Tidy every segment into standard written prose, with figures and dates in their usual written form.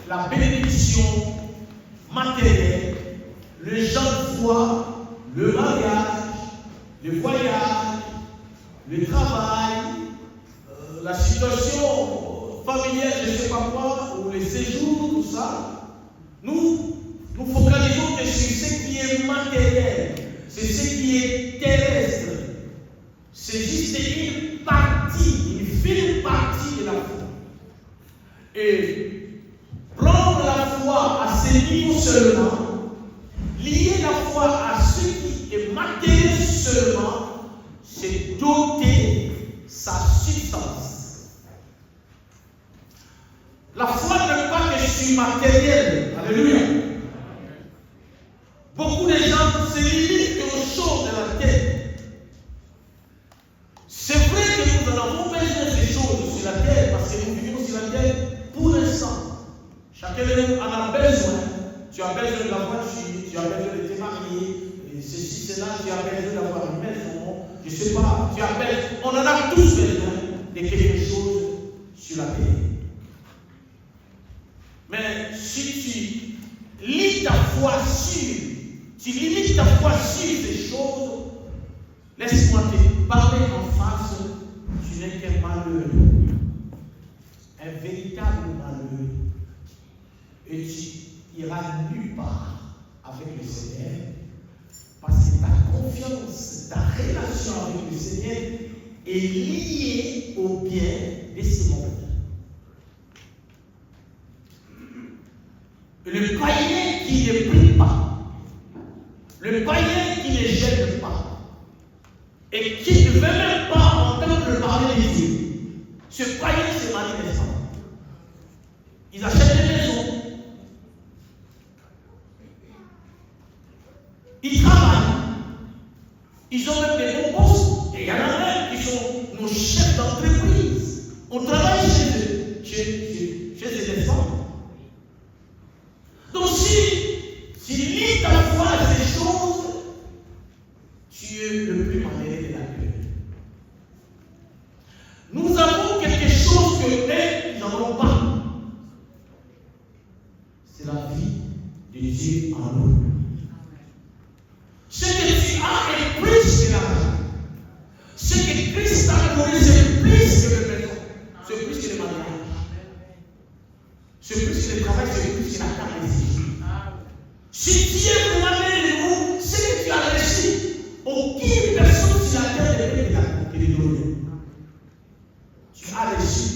la bénédiction matérielle, les gens voient le mariage, le voyage, le travail, la situation familiale, je ne sais pas quoi, ou les séjours, tout ça. Nous focalisons que sur ce qui est matériel, c'est ce qui est terrestre. C'est juste une partie, une fine partie de la foi. Et prendre la foi à ce niveau seulement, lier la foi à ce qui est matériel seulement, c'est doter sa substance. La foi n'est pas que sur matériel. Alléluia. Beaucoup de gens se limitent aux choses de la terre. C'est vrai que nous en avons besoin des choses sur la terre parce que nous vivons sur la terre pour l'instant. Chacun de nous en a besoin. Tu as besoin de la voiture, tu as besoin de te marier, et ceci, cela, tu as besoin d'avoir une maison, je ne sais pas, tu as besoin. On en a tous besoin de quelque chose sur la terre. Mais si tu lis ta foi sur, tu limites ta foi sur ces choses, laisse-moi te parler en face, tu n'es qu'un malheureux, un véritable malheureux, et tu iras nulle part avec le Seigneur, parce que ta confiance, ta relation avec le Seigneur est liée au bien de ce monde. Le païen qui ne prie pas, le païen qui ne gêne pas, et qui ne veut même pas entendre parler de Dieu, ce païen se marie des femmes. Ils achètent des maisons, ils travaillent, ils ont même des bons postes, et il y en a même qui sont nos chefs d'entreprise. On travaille chez eux, chez des femmes. Donc si tu lis ta foi à ces choses, tu es le plus malheureux de la terre. Nous avons quelque chose que eux n'en ont pas. C'est la vie de Dieu en nous. Ce que tu as est plus que l'argent. Ce que Christ t'a donné, c'est plus que le maison. C'est plus que le mariage. C'est plus que le travail, c'est plus que la carte des yeux. Si Dieu vous amène de vous, ce que tu as reçu, aucune personne sur la terre ne peut te le donner. Tu as reçu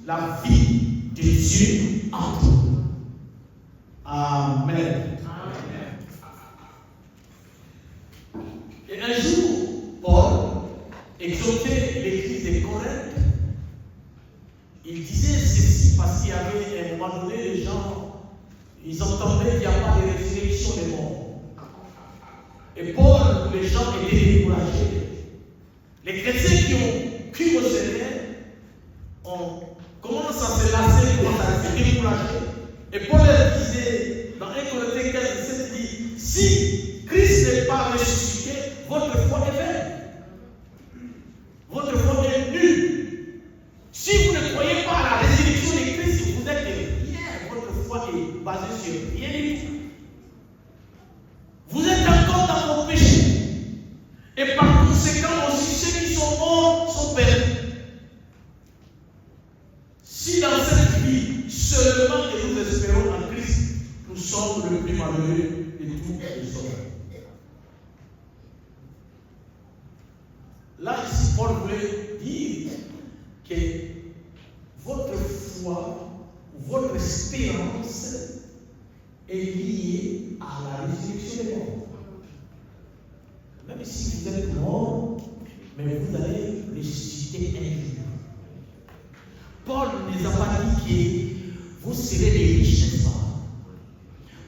la vie de Dieu en toi. Amen. Et un jour, Paul exhortait l'église de Corinthe. Il disait ceci parce qu'il y avait à un moment donné, les gens, ils entendaient qu'il n'y a pas de résurrection des morts. Et Paul, les gens étaient découragés. Les chrétiens qui ont cru au Seigneur commencent à se lasser, commencent à se décourager. Et Paul disait dans 1 Corinthiens 15, 17, il dit, si Christ n'est pas ressuscité, votre foi est vaine. Votre foi est nulle. Si vous ne croyez pas à la résurrection de Christ, vous êtes rien. Votre foi est basée sur rien du tout. Vous êtes encore dans vos péchés. Et par conséquent aussi, ceux qui sont morts sont perdus. Si dans cette vie, seulement que nous espérons en Christ, nous sommes le plus malheureux de tous les hommes. Là, ici, Paul voulait dire que votre foi, votre espérance est liée à la résurrection des morts. Même si vous êtes mort, mais vous allez ressusciter un jour. Paul ne nous a pas dit que vous serez des riches, n'est-ce pas?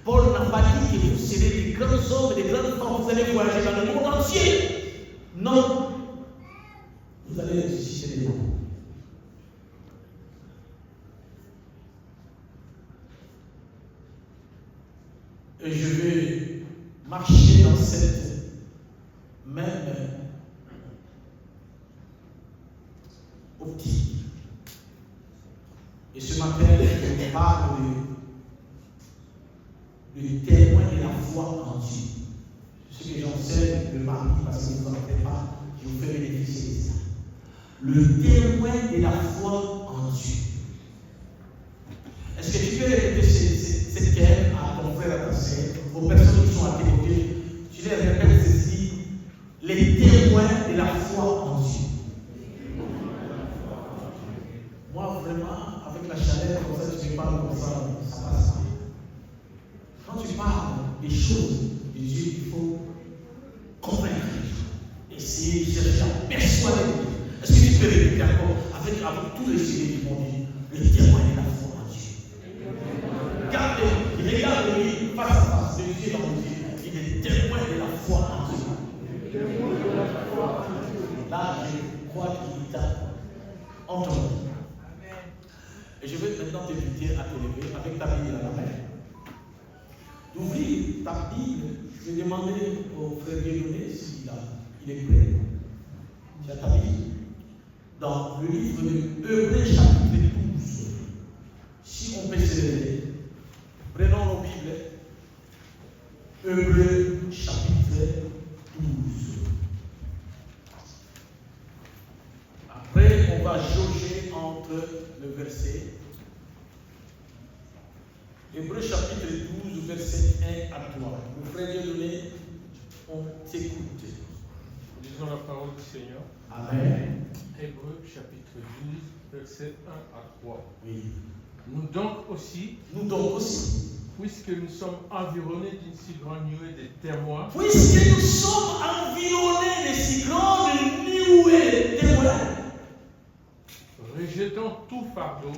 Paul n'a pas dit que vous serez des grands hommes et des grandes femmes, vous allez voyager dans le monde entier. Non. Vous allez ressusciter des morts. Et je vais marcher dans cette même optique. Et ce matin, je vous parle le témoin de la foi en Dieu. Ce que j'enseigne le mardi, parce que vous n'en faites pas, je vous fais bénéficier de ça. Le témoin de la foi en Dieu. Est-ce que tu peux répéter ces termes à ton frère, à ta sœur, aux personnes qui sont à tes côtés? Tu les répètes ceci, les témoins de la foi en Dieu. Moi, vraiment, avec la chaleur, comme ça, tu me parles comme ça, ça passe pas. Quand tu parles des choses de Dieu, il faut convaincre, essayer de chercher à persuader. Est-ce que tu peux répéter encore avec tous les sujets du monde, le témoin de la foi en Dieu? Regarde-lui face à face, les yeux dans les yeux. Il est témoin de la foi en Dieu. Là, je crois qu'il t'a entendu. Et je vais maintenant t'inviter à te lever avec ta Bible à la main. D'ouvrir ta Bible. Je vais demander au frère Dieudonné s'il est prêt. Tu as ta Bible. Dans le livre de Hébreux chapitre 12. Si on peut se lever. Prenons nos Bibles. Hébreux chapitre 12. Après, on va jauger entre le verset. Hébreux chapitre 12, verset 1 à 3. Le frère Dieudonné, on t'écoute. Lisons la parole du Seigneur. Amen. Hébreux chapitre 12, verset 1 à 3. Oui. Nous donc aussi, Puisque nous sommes environnés d'une si grande nuée de témoins, nous sommes environnés de si grande nuée de témoins, rejetons tout fardeau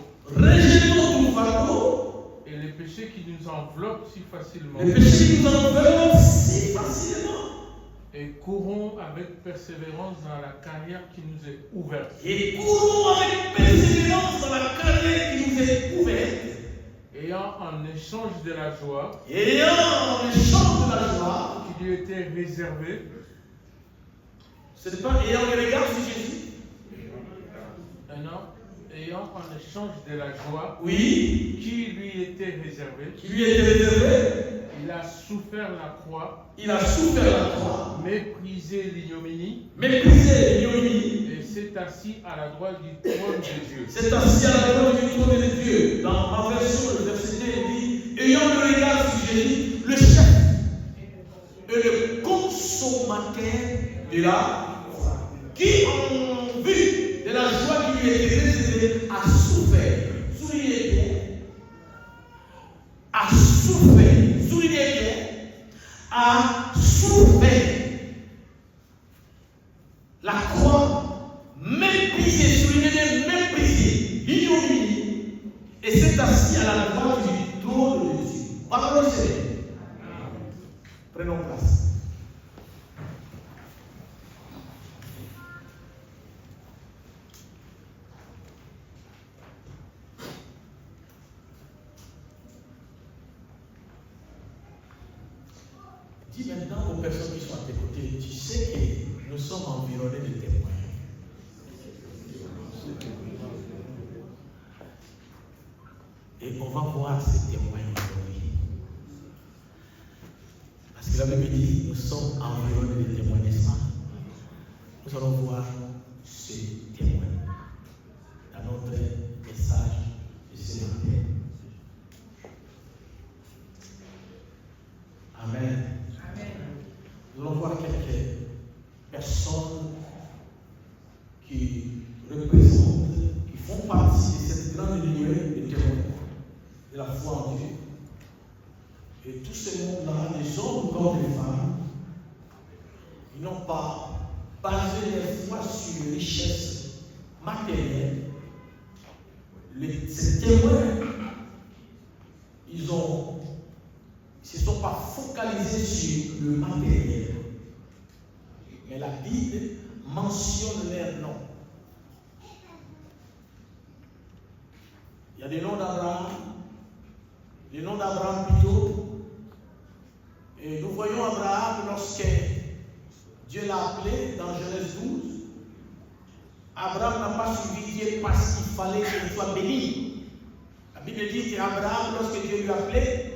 et les péchés qui nous enveloppent si facilement, et courons avec persévérance dans la carrière qui nous est ouverte. Ayant en échange de la joie qui lui était réservée. Ce n'est pas ayant le regard sur Jésus. Ayant en échange de la joie Oui. qui lui était réservée. Il a souffert la croix. Méprisé l'ignominie. Et s'est assis à la droite du trône de Dieu. Dans ma version, le verset 2 dit, ayant le regard sur Jésus, le chef et le consommateur de la foi, qui en vue de la joie qui lui était réservée a souffert. Soulignez bien. A souffert la croix, méprisé, soulignez bien, méprisé, ignominie, et s'est assis à la droite du trône de Dieu. Parole au Seigneur. Prenons place. Dis maintenant aux personnes qui sont à tes côtés, tu sais que nous sommes environnés de témoins. Et on va voir ces témoins aujourd'hui. Parce que la Bible dit, nous sommes environnés de témoins, n'est-ce pas? Nous allons voir ces témoins dans notre message de ce matin. Amen. Nous allons voir quelques personnes qui représentent, qui font partie de cette grande nuée de témoins de la foi en Dieu. Et tout ce monde-là, les hommes comme les femmes, ils n'ont pas basé leur foi sur les richesses matérielles. Ces témoins, ils ne se sont pas focalisés sur le matériel. Mais la Bible mentionne leur nom. Il y a des noms d'Abraham plutôt. Et nous voyons Abraham lorsque Dieu l'a appelé dans Genèse 12. Abraham n'a pas suivi Dieu parce qu'il fallait qu'il soit béni. La Bible dit qu'Abraham, lorsque Dieu lui a appelé,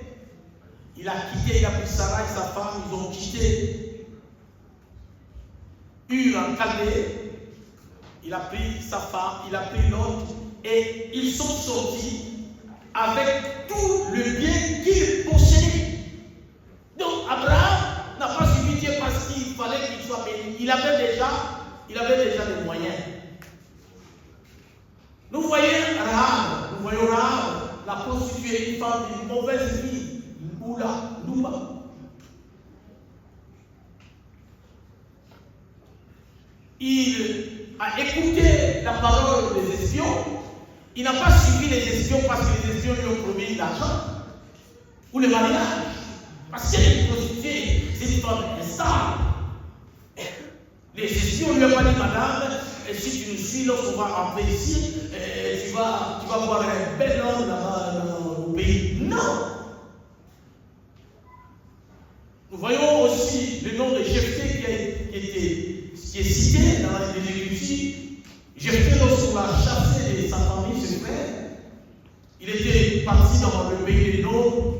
il a quitté, il a pris Sarah et sa femme, ils ont quitté Ur en Chaldée. Il a pris sa femme, il a pris l'autre, et ils sont sortis avec tout le bien qu'ils possédaient. Donc Abraham n'a pas suivi Dieu parce qu'il fallait qu'il soit béni. Il avait déjà les moyens. Nous voyons Rahab, la prostituée, une femme d'une mauvaise vie, Louma. Il a écouté la parole des espions. Il n'a pas suivi les espions parce que les espions lui ont promis l'argent ou le mariage. Parce qu'il y a une prostituée, c'est une femme instable. Les espions lui ont pas dit, madame, si tu nous suis, lorsqu'on va rentrer ici, tu vas voir un bel homme là-bas dans le pays. Non! Nous voyons aussi le nom de Jephthé qui est cité dans les Écritures. Jephthé, lorsqu'on l'a chassé de sa famille, ses frères, il était parti dans le pays de Nord,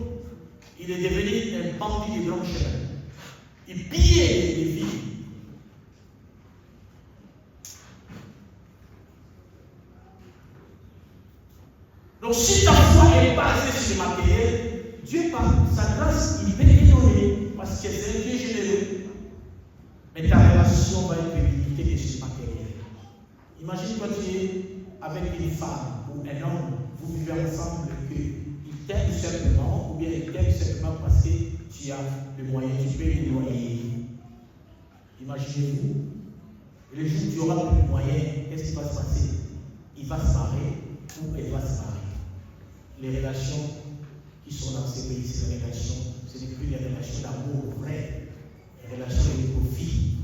il est devenu un bandit de grand chemin. Il pillait les villes. Donc si ta foi est basée sur le matériel, Dieu par sa grâce, il peut te donner parce que c'est un Dieu généreux. Mais ta relation va être limitée sur le matériel. Imagine quand tu es avec une femme ou un homme, vous vivez ensemble, qu'il t'aime simplement, ou bien il t'aime simplement parce que tu as le moyen, tu payes le loyer. Imaginez-vous, le jour où tu auras plus de moyens, qu'est-ce qui va se passer? Il va se barrer ou elle va se barrer. Les relations qui sont dans ces pays, ces relations, ce n'est plus les relations d'amour vrai, les relations de profit.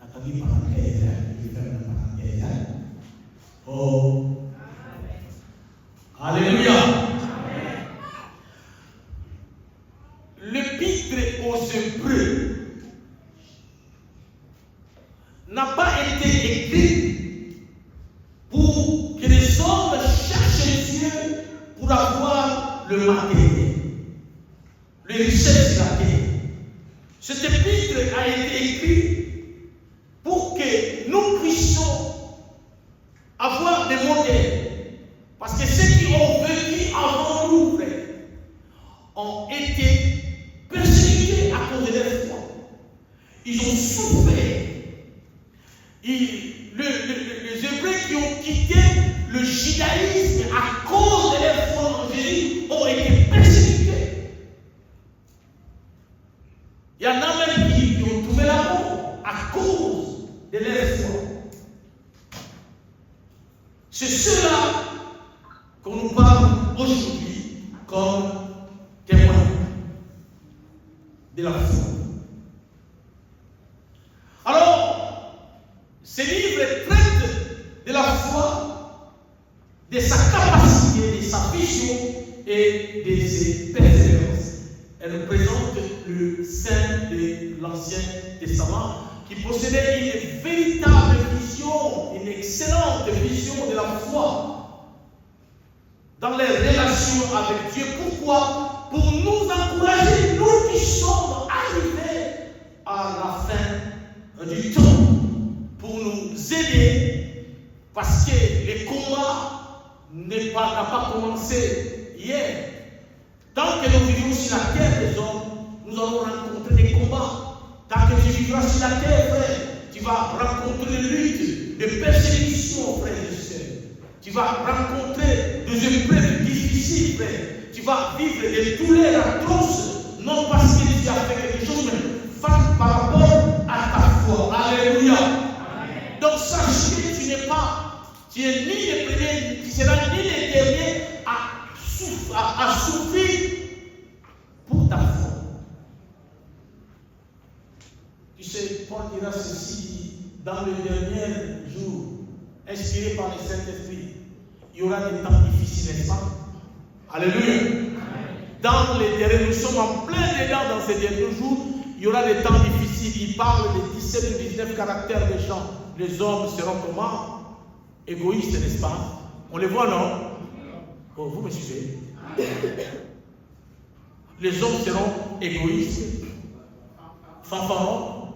Attendez, parenthèse, je vais faire une parenthèse. Oh. Amen. Alléluia. Amen. L'épître aux Hébreux n'a pas été écrit pour que les hommes cherchent Dieu pour avoir le matériel, les richesses de la terre. Cet épître a été écrit pour que nous puissions avoir des modèles. Parce que ceux qui ont vécu avant nous ont été persécutés à cause de leur foi. Ils ont souffert. Les Hébreux qui ont quitté le judaïsme à cause de leur foi en Jésus ont été persécutés. Il y en a même qui ont trouvé l'amour à cause de leur foi. C'est cela qu'on nous parle aujourd'hui comme témoin de la foi. Alors, ce livre traite de la foi, de sa capacité, de sa vision et de ses persévérances. Elle représente le saint de l'Ancien Testament qui possédait une véritable vision, une excellente vision de la foi dans les relations avec Dieu. Pourquoi? Pour nous encourager, nous qui sommes arrivés à la fin du temps, pour nous aider, parce que le combat n'a pas commencé hier. Tant que nous vivons sur la terre des hommes, nous allons rencontrer des combats. Tant que tu vivras sur la terre, frère, tu vas rencontrer des luttes, des persécutions, frères et sœurs. Tu vas rencontrer des épreuves difficiles, frère. Tu vas vivre des douleurs atroces, non parce que tu as fait quelque chose, mais par rapport à ta foi. Alléluia. Amen. Donc sache que tu es ni le premier, tu seras ni le dernier à souffrir pour ta foi. Tu sais, Paul dira ceci dans le dernier jour, inspiré par le Saint-Esprit. Il y aura des temps difficiles, n'est-ce pas? Alléluia. Dans les derniers, nous sommes en plein dedans dans ces derniers jours. Il y aura des temps difficiles. Il parle des 17 ou 19 caractères des gens. Les hommes seront comment? Égoïstes, n'est-ce pas? On les voit, non? Oh, vous me suivez? Les hommes seront égoïstes, fanfarons,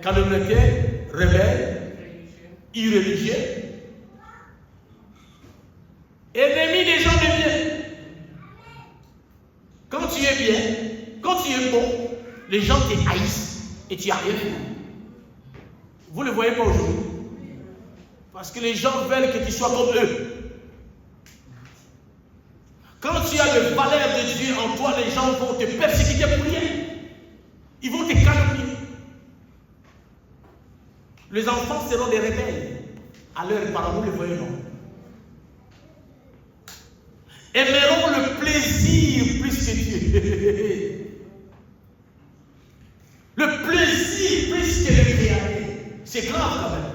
calomniateurs, rebelles, irréligieux, ennemis des gens de bien. Quand tu es bien, quand tu es bon, les gens te haïssent et tu arrives. Vous ne le voyez pas aujourd'hui. Parce que les gens veulent que tu sois comme eux. Quand tu as le valeur de Dieu en toi, les gens vont te persécuter pour rien. Ils vont te calomnier. Les enfants seront des rebelles. À leurs parents, nous le voyons, non? Aimeront le plaisir plus que Dieu. Le plaisir plus que le Créateur. C'est grave quand même.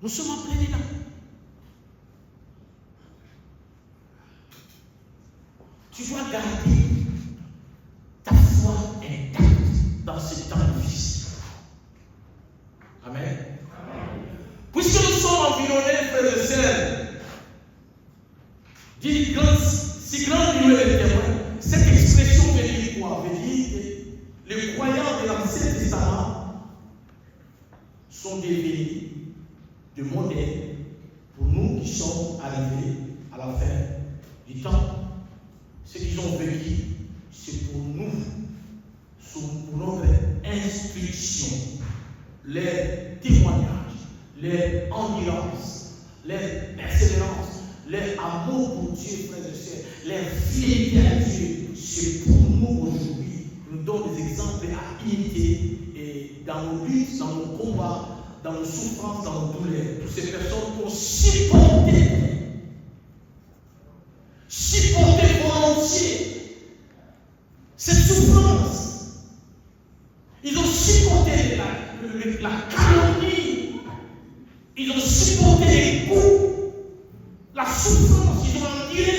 Nous sommes en plein dedans. Tu dois garder ta foi intacte dans ce temps difficile. Amen. Amen. Puisque nous sommes environnés, frères et sœurs, dit si grand nuée de témoins, cette expression veut dire quoi? Veut dire que les croyants de l'Ancien Testament sont devenus de modèle pour nous qui sommes arrivés à la fin du temps. Ce qu'ils ont vécu, c'est pour nous, pour notre instruction, leur témoignage, leur endurance, leur persévérance, leur amour pour Dieu, frères et sœurs, leur fidélité à Dieu. C'est pour nous aujourd'hui. Nous donnons des exemples à imiter et dans nos luttes, dans nos combats, dans nos souffrances, dans nos douleurs. Toutes ces personnes ont supporté volontiers cette souffrance. Ils ont supporté la calomnie. Ils ont supporté les coups, la souffrance. Ils ont enduré.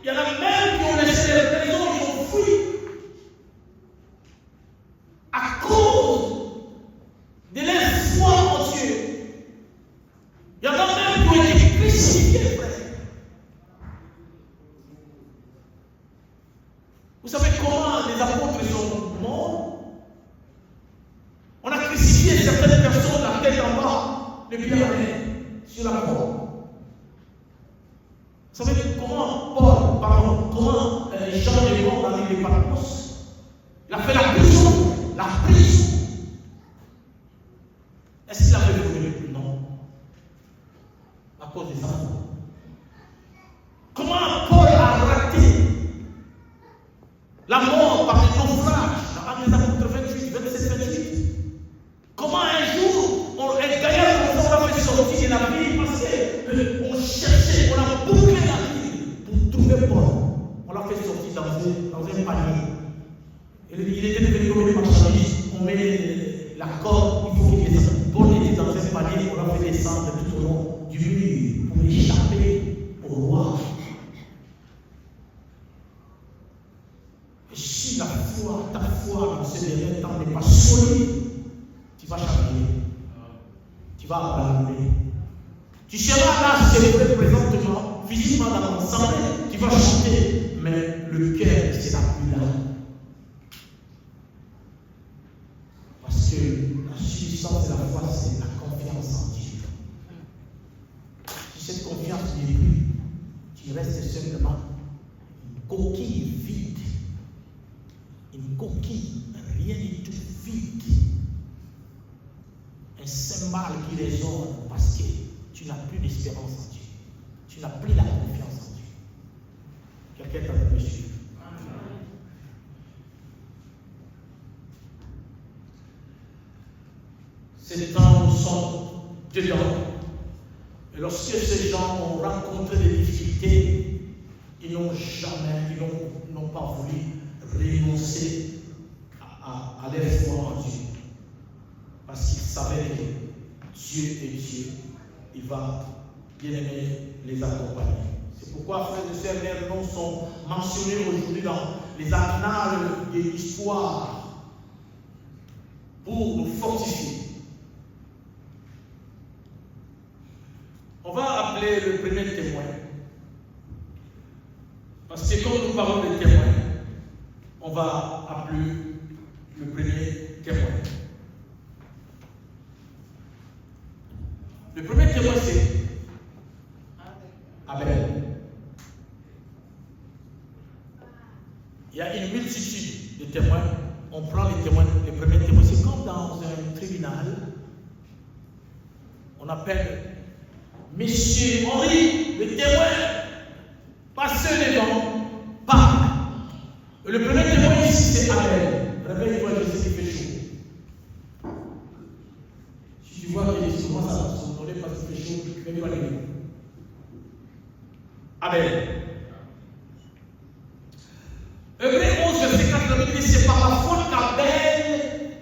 Il y en a même qui ont laissé les maisons, ils ont fui à cause de leur foi en Dieu. Il y en a même qui ont été crucifiés, frère. Vous savez comment les apôtres sont morts? On a crucifié certaines personnes la tête en bas, les pieds en l'air, sur la croix. Vous savez comment comment Jean est mort dans l'île de Patmos? Il a fait la prison. La prison. Est-ce qu'il avait voulu? Non. À cause des enfants. Comment Paul a raté la mort par les naufrages dans Actes des Apôtres 28, 27, 28? Comment un jour, un gaillard comme ça, on l'a fait sortir de la ville parce qu'on cherchait, on a bouclé la ville pour trouver Paul. On l'a fait sortir dans un panier. Il était devenu comme une marchandise. On met la corde, il faut qu'il descende. Paul était dans un panier, on l'a fait descendre tout au long du mur pour échapper au roi. Et si ta foi dans ce dernier temps n'est pas solide, tu vas changer. Tu vas abandonner. Tu seras là, célébré présentement, physiquement dans l'ensemble, tu vas chanter, mais le cœur ne sera plus là. Parce que la substance de la foi, c'est la confiance en Dieu. Si cette confiance n'est plus, tu restes simplement une coquille vide. Une coquille, rien du tout vide. Un cymbale qui résonne parce que tu n'as plus d'espérance en Dieu. Tu n'as plus la confiance en Dieu. Quelqu'un est en train de me suivre. Ces temps nous sommes dedans. Et lorsque ces gens ont rencontré des difficultés, ils n'ont pas voulu renoncer à leur foi en Dieu. Parce qu'ils savaient que Dieu est Dieu. Il va, bien aimé, les accompagner. C'est pourquoi, frères et sœurs, leurs noms sont mentionnés aujourd'hui dans les annales de l'histoire pour nous fortifier. On va appeler le premier témoin. Parce que quand nous parlons de témoins, on va appeler le premier témoin. Le premier témoin, c'est Abel. Il y a une multitude de témoins. On prend les témoins, les premiers témoins. C'est comme dans un tribunal. On appelle Monsieur Henri, le témoin. Passez devant, parle. Le premier témoin ici, c'est Abel. Réveille-toi, je sais qu'il fait chaud. Si tu vois qu'il commence à sonner parce qu'il fait chaud, mets-toi les mains. Abel. Hébreux 11, verset 4, dit c'est par la foi qu'Abel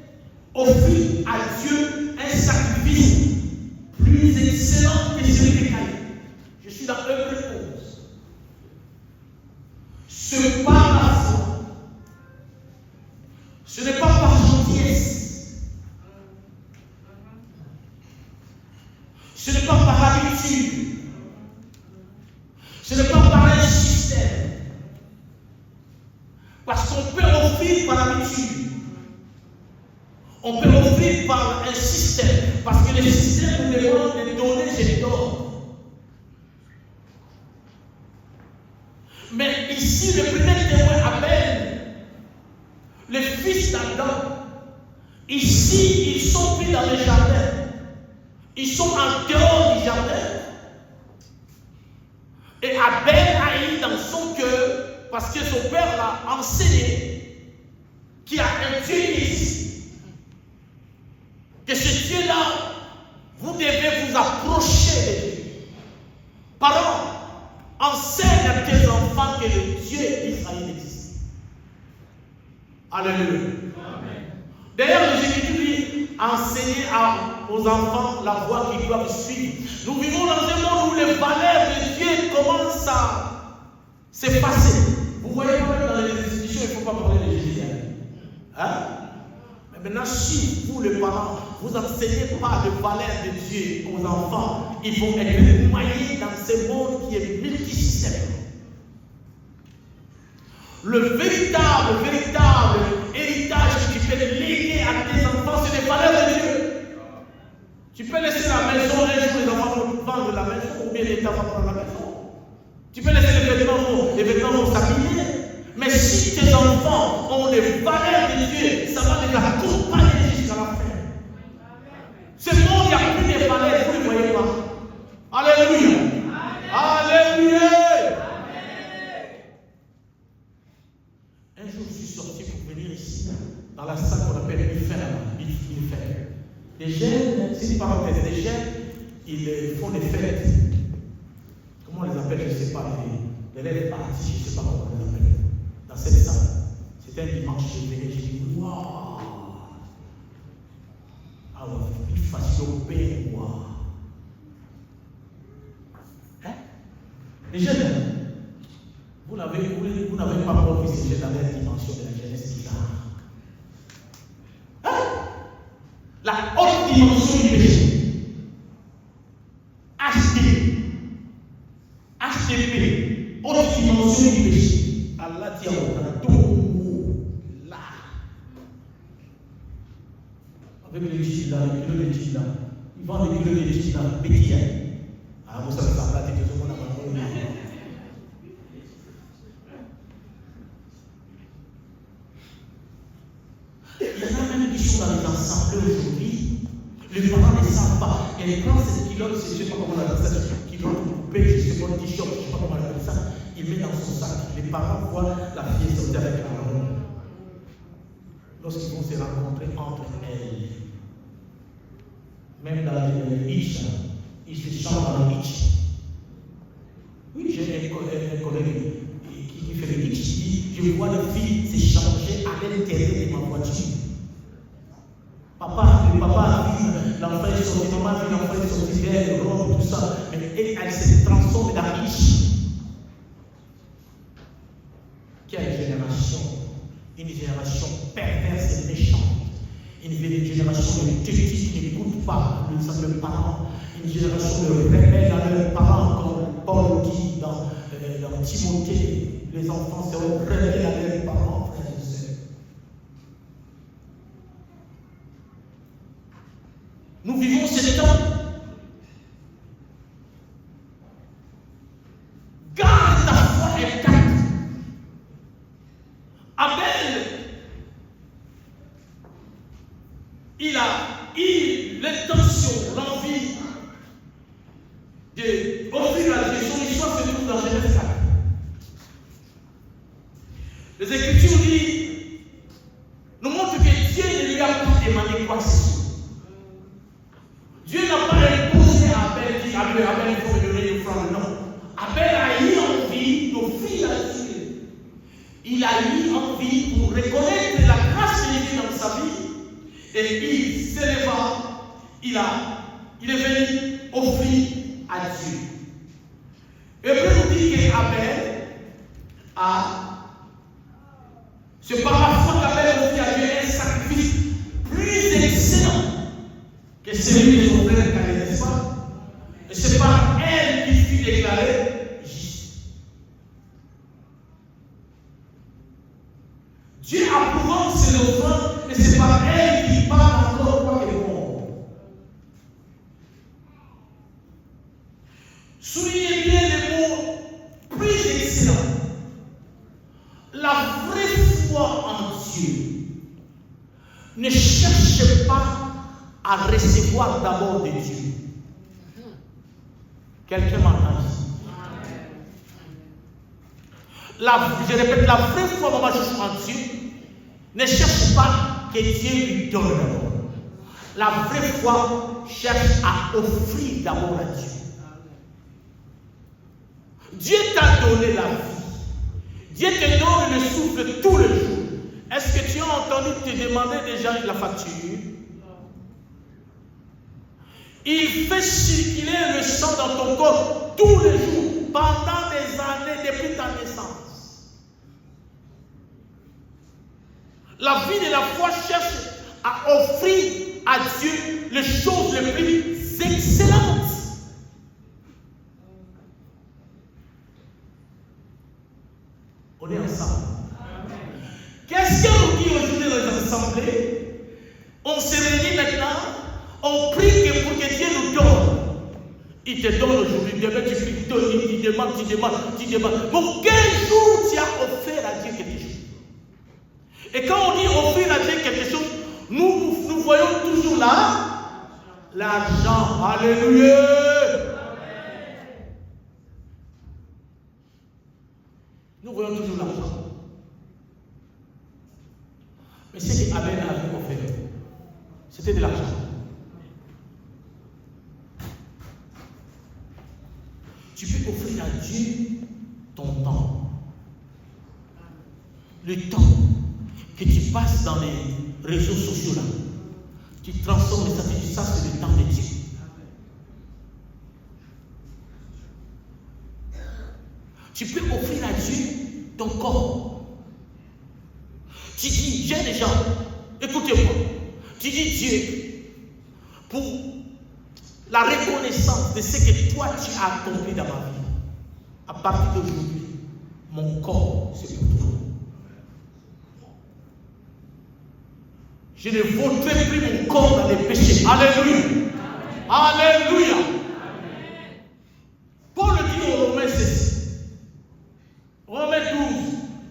offrit à Dieu un sacrifice plus excellent que celui de Caïn. Je suis dans Hébreux 11. Ce par la foi. Ce n'est pas par gentillesse. Ce n'est pas par habitude. Ce n'est pas par un système. Parce qu'on peut offrir par habitude. On peut offrir par un système. Parce que le système nous demande de donner, j'ai tort. Mais ici, le premier témoin Abel, le fils d'Adam, ici, ils sont pris dans le jardin. Ils sont en dehors du jardin. Et Abel a eu dans son cœur, parce que son père l'a enseigné, qu'il y a un Dieu qui existe. Que ce Dieu-là, vous devez vous approcher de lui. Parents, enseigne à tes enfants que le Dieu d'Israël existe. Alléluia. D'ailleurs, les Écritures disent enseigner aux enfants la voie qu'ils doivent suivre. Nous vivons dans un monde où les valeurs de Dieu commencent à s'effacer. Vous voyez quand même dans les institutions, il ne faut pas parler de Jésus. Hein? Mais maintenant, si vous, les parents, vous n'enseignez pas les valeurs de Dieu aux enfants, ils vont être noyés dans ce monde qui est multisystème. Le véritable héritage que tu peux léguer à tes enfants, c'est les valeurs de Dieu. Tu peux laisser la maison, un jour les enfants vont vendre la maison, ou bien l'État va prendre la maison. Tu peux laisser les vêtements vont s'habiller. Mais si tes enfants ont les valeurs de Dieu, ça va les accompagner jusqu'à la fin. Ce monde, il n'y a plus de valeurs, vous ne voyez pas. Alléluia. Alléluia. Un jour, je suis sorti pour venir ici, dans la salle qu'on appelle Milfer. Les jeunes, c'est une parenthèse, les jeunes, ils font des fêtes. Comment on les appelle? Je ne sais pas. Les lèvres parties, je ne sais pas comment on les appelle. Dans cette salle. C'était un dimanche, je venais, j'ai dit, waouh! Ah ouais, il fasse au pain, waouh! Hein? Les jeunes, vous n'avez pas encore vu ces jeunes dans la dimension de la jeunesse bizarre. Hein? La haute dimension du péché. HDP, haute dimension du péché. Allah dit là. Avec les jeans là, les kilos de jeans là. Ils vendent des kilos de jeans là, béquilles. Ah, vous savez ça, là, c'est que tout le monde a pas. Il y en a même qui sont dans les ensembles aujourd'hui. Les parents ne savent pas. Et ils prennent cette kilos, je ne sais pas comment on appelle ça, qui vont couper, je ne sais pas, le t-shirt, je ne sais pas comment on appelle ça. Il met dans son sac. Les parents voient la fille sortir avec la robe. Lorsqu'ils vont se rencontrer entre elles, même dans les hitch, ils se chantent dans le hitch. Oui, j'ai un collègue qui fait le hitch, qui dit, je vois les filles s'échanger à l'intérieur de ma voiture. Le papa a vu l'enfant est sorti, maman a vu l'enfant est sorti vert, robe, tout ça. Mais elle se transforme dans la hitch. Quelle génération? Une génération perverse et méchante. Une génération de têtus qui n'écoute pas Ils sont les parents, une génération de rebelles à leurs parents, comme Paul dit dans Timothée. Les enfants seront rebelles à leurs parents, frères et sœurs. Nous vivons ces temps. Garde ta foi intacte. Abel, il a eu l'intention, l'envie d'offrir à Dieu. Son histoire se trouve dans Genèse 4. Les Écritures nous montrent que Dieu ne lui a pas demandé quoi que ce soit. Dieu n'a pas imposé à Abel, dit Abel, il faut me donner une offrande. Non. Abel a eu envie d'offrir à Dieu. Il a eu envie pour reconnaître la grâce de Dieu dans sa vie. Et il s'éleva, il est venu offrir à Dieu. Hébreu nous dit qu'Abel c'est par la foi qu'Abel offrit à Dieu un sacrifice plus excellent que celui de son frère Caïn, n'est-ce pas? Et c'est par elle qu'il fut déclaré juste. Dieu approuvant ses offrandes, et c'est par elle qu'il parle encore quoi que bon. Soulignez bien les mots plus excellents. La vraie foi en Dieu ne cherche pas à recevoir d'abord de Dieu. Quelqu'un m'entend ici? Je répète, la vraie foi en Dieu ne cherche pas que Dieu lui donne d'abord. La vraie foi cherche à offrir d'abord à Dieu. Dieu t'a donné la vie. Dieu te donne le souffle tous les jours. Est-ce que tu as entendu te demander déjà la facture? Il fait circuler le sang dans ton corps tous les jours, pendant des années, depuis ta naissance. La vie de la foi cherche à offrir à Dieu les choses les plus excellentes. On est ensemble. Qu'est-ce qu'on dit aujourd'hui dans les assemblées? On se réunit maintenant, on prie pour que Dieu nous donne. Il te donne aujourd'hui, demain tu pries, tu demandes. Mais quel jour tu as offert à Dieu quelque chose? Et quand on dit offrir à Dieu quelque chose, nous voyons toujours là l'argent. Alléluia. Nous voyons toujours l'argent. Mais ce qu'Abel avait offert, c'était de l'argent. Tu peux offrir à Dieu ton temps. Le temps que tu passes dans les réseaux sociaux là. Tu transformes les statuts, ça c'est le temps de Dieu. Tu peux offrir à Dieu ton corps. Tu dis, j'ai des gens, écoutez-moi. Tu dis Dieu, pour la reconnaissance de ce que toi tu as accompli dans ma vie, à partir d'aujourd'hui, mon corps c'est pour toi. Je ne vaudrai plus mon corps dans les péchés. Alléluia. Alléluia. Paul dit aux Romains ceci. Romains 12,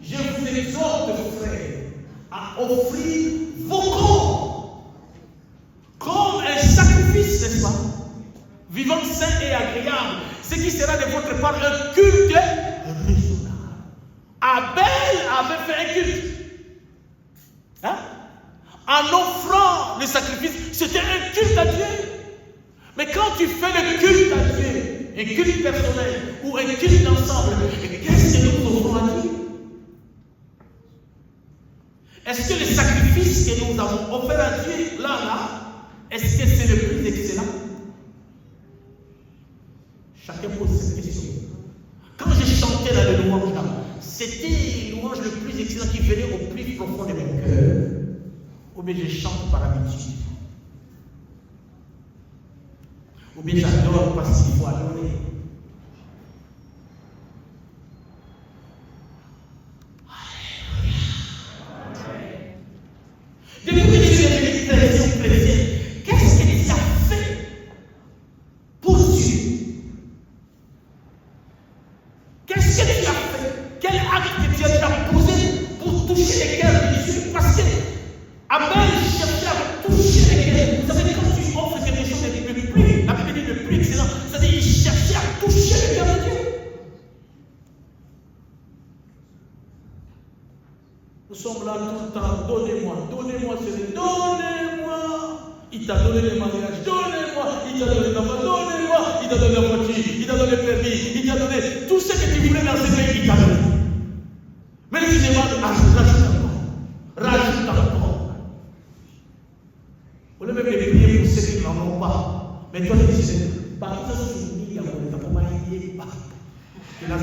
je vous exhorte, frères, à offrir vos corps comme un sacrifice, n'est-ce pas? Vivant, saint et agréable, ce qui sera de votre part un culte raisonnable. Abel avait fait un culte. Hein? En offrant le sacrifice, c'était un culte à Dieu. Mais quand tu fais le culte à Dieu, un culte personnel ou un culte d'ensemble, qu'est-ce que nous offrons à Dieu? Est-ce que le sacrifice que nous avons offert à Dieu, là, est-ce que c'est le plus excellent? Chacun pose cette question. Quand je chantais là le louange là, c'était le louange le plus excellent qui venait au plus profond de mon cœur. Ou bien je chante par habitude. Ou bien j'adore parce qu'il faut adorer. Depuis que tu es devenu chrétien, qu'est-ce que tu as fait pour Dieu? Qu'est-ce que tu as fait? Quel acte que tu as posé pour toucher les cœurs de Dieu? Parce que Abel cherchait à toucher les cœurs. Vous savez, quand tu offres quelque chose de plus, la Bible dit le plus excellent, c'est-à-dire qu'il cherchait à toucher le cœur de Dieu. Nous sommes là tout le temps, donnez-moi, donnez-moi, Seigneur, donnez-moi. Il t'a donné le mariage, donnez-moi. Il t'a donné l'enfant, donnez-moi. Il t'a donné la voiture, il t'a donné le permis, il t'a donné tout ce que tu voulais dans ce pays, il t'a donné. Mais il demande, rajoute encore. Vous voulez même les prier pour ceux qui n'en ont pas. Mais toi, tu dis, par exemple, il y a pas il pas. Que la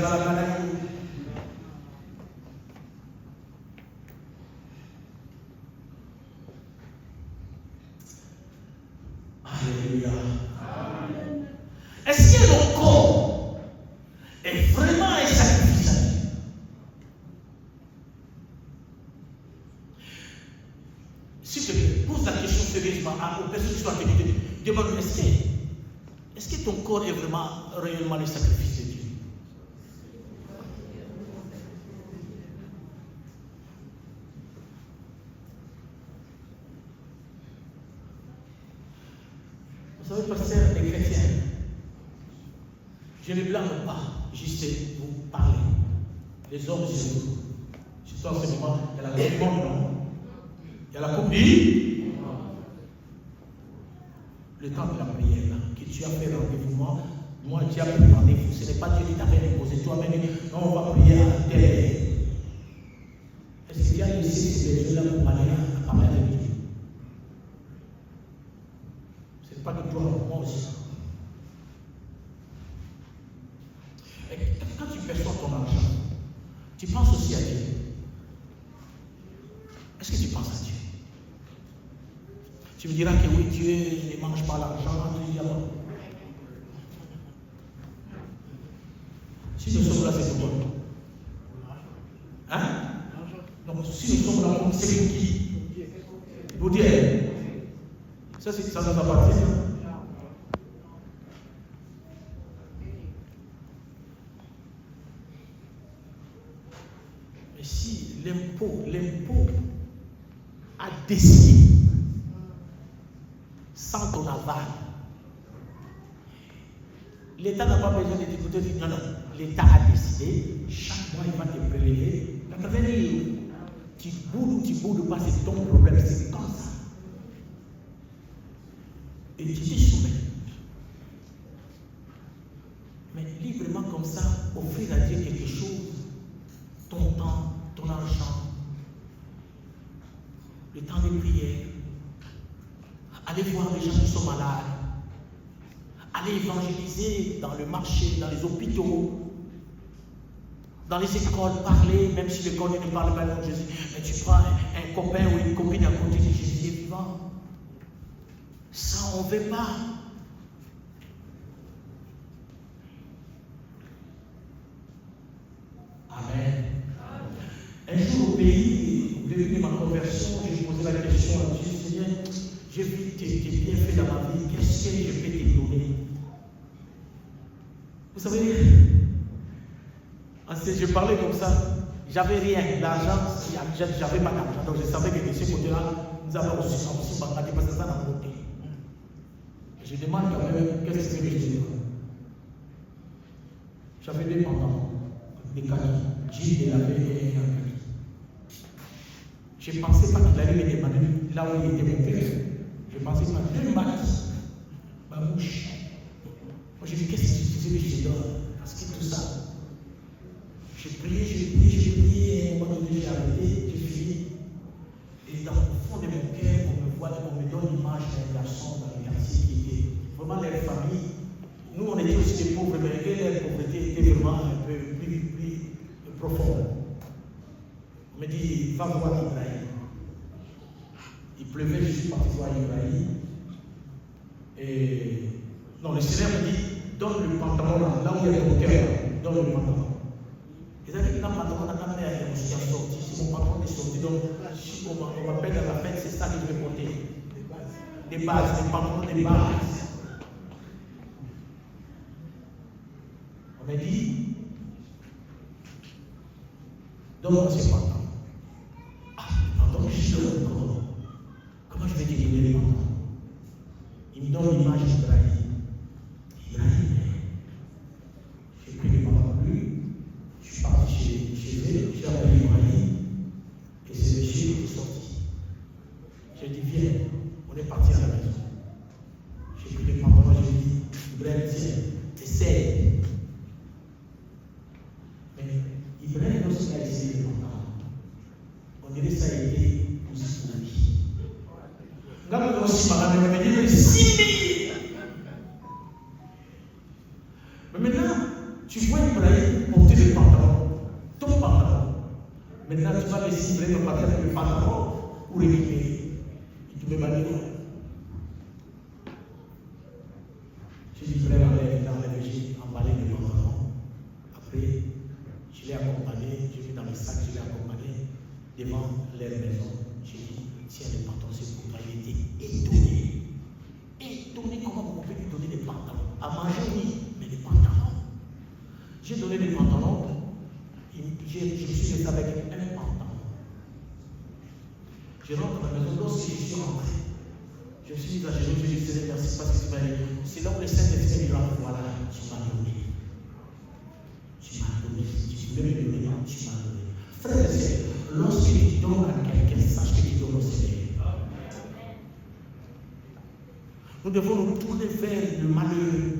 Alléluia. Est-ce que mon corps est vraiment un sacrifice à Dieu? S'il te plaît, pose la question sérieusement aux personnes qui sont à t'écouter. Demande, est-ce que ton corps est vraiment réellement le sacrifice de Dieu? Vous savez, pasteur, les chrétiens, je ne les blâme pas, juste vous parler. Les hommes, c'est vous. Surtout en ce moment, il y a la Coupe du Monde, non? Il y a la Coupe du Monde. Le temps de la prière, là, que tu as fait rendez-vous, moi, tu as pris rendez-vous. Ce n'est pas Dieu qui t'a fait imposer. Toi-même, non, on va prier à telle heure. Est-ce qu'il y a laissé ces gens là pour parler avec Dieu? Pas de toi, moi aussi. Et quand tu perçois ton argent, tu penses aussi à Dieu. Est-ce que tu penses à Dieu? Tu me diras que oui, Dieu ne mange pas l'argent. Si nous sommes là, c'est pour toi. Hein? Donc, si nous sommes là, c'est pour qui? Pour Dieu. Ça nous appartient. Mais si l'impôt a décidé, sans ton aval, l'État n'a pas besoin de t'écouter. Non, l'État a décidé, chaque mois il va te prélever. Tu boudes ou tu boudes pas, c'est ton problème, c'est comme ça. Et tu te soumets. Mais librement comme ça, offrir à Dieu quelque chose, ton temps, ton argent, le temps de prière, aller voir les gens qui sont malades, aller évangéliser dans le marché, dans les hôpitaux, dans les écoles, parler, même si l'école ne parle pas de Jésus, mais tu prends un copain ou une copine à côté de Jésus est vivant. Ça, on ne veut pas. Amen. Un jour au pays, au début de ma conversion, j'ai posé la question à Dieu, Seigneur, j'ai vu tes bienfaits dans ma vie, qu'est-ce que je peux te donner? Vous savez, je parlais comme ça, j'avais rien, l'argent, j'avais pas d'argent, donc je savais que de ce côté-là, nous avons aussi bancardé parce que ça n'a pas côté. Je demande quand même, qu'est-ce que je demande? J'avais des pendants, des cadeaux, j'ai lavé et un cadeau. Je ne pensais pas qu'il allait me demander là où il était mon père. Je pensais pas, je maths, ma bouche. Moi j'ai dit, qu'est-ce que tu faisais que je te donne? Parce que tout ça, j'ai prié, et à un moment donné j'ai arrêté, j'ai fini. Et dans le fond de mon cœur, on me donne l'image d'un garçon dans le quartier qui était vraiment leur famille. Nous, on était aussi des pauvres, mais leur pauvreté était vraiment un peu plus profonde. On me dit, va voir Ibrahim. Il pleuvait, je suis parti voir Ibrahim. Et Non, le Seigneur me dit, donne le pantalon là où il y a ton cœur, donne le pantalon. Et ça dit, quand le pantalon n'a pas l'air de sorti, si mon pantalon est sorti, donc si on m'appelle à la fête, c'est ça que je vais porter. Des bases, des pantalons, des bases. On m'a dit, donne-moi ces pantalons. Ah, pardon, je donne encore. Comment je vais te donner les pantalons? Il me donne l'image d'Ibrahim. Ibrahim, j'ai pris les pantalons de lui, je suis parti chez eux, j'ai appelé Ibrahim, et c'est le chien qui est sorti. J'ai dit, viens, on est parti à la maison. J'ai pris les pantalons, j'ai dit, Ibrahim, tiens, essaye. Mais Ibrahim, lorsqu'il a essayé les pantalons, on dirait que ça a été aussi pour lui. Quand aussi, madame, elle m'a dit, 6 000. Mais maintenant, tu vois Ibrahim porter le pantalon, ton pantalon. Maintenant, tu vas laisser Ibrahim partir avec le pantalon pour récupérer. Et tu me m'as dit, j'ai dit, Ibrahim, dans la j'ai emballé le pantalon. Après, je l'ai accompagné, j'ai mis dans le sac, je l'ai accompagné devant leur maison. J'ai dit, tiens, les pantalons, c'est pour toi. Il était étonné. Étonné, comment vous pouvez lui donner des pantalons? À manger, oui, mais des pantalons. J'ai donné des pantalons. Je me suis laissé avec un pantalon. Je rentre dans la maison, lorsque je suis rentré, je me suis mis à genoux, je lui ai dit, Seigneur, merci parce que tu m'as dit. C'est là où le Saint-Esprit dira, voilà, tu m'as donné. Tu m'as donné. Tu veux me donner, tu m'as donné. Frère et sœur, lorsque tu donnes à quelqu'un, sache que tu donnes au Seigneur. Nous devons nous tourner vers le malheureux,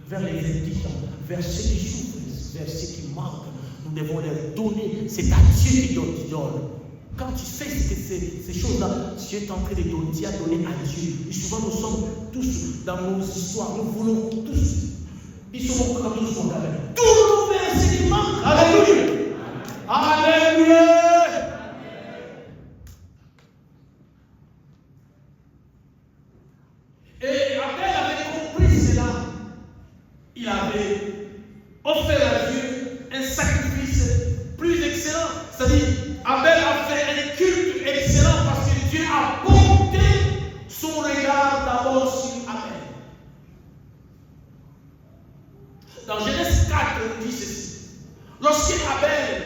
vers les indigents, vers ceux qui souffrent, vers ceux qui manquent. Nous devons leur donner. C'est à Dieu qui donne. Quand tu fais ces choses-là, Dieu est en train de donner. Dieu a donné à Dieu. Et souvent, nous sommes tous dans nos histoires. Nous voulons tous. Ils sont comme tous sont avec. Tout nous fait ce qui manque. Alléluia. Alléluia. Et Abel avait compris cela. Il avait offert à Dieu un sacrifice plus excellent. C'est-à-dire, Abel a fait un culte excellent parce que Dieu a porté son regard d'abord sur Abel. Dans Genèse 4, on dit ceci. Lorsque Abel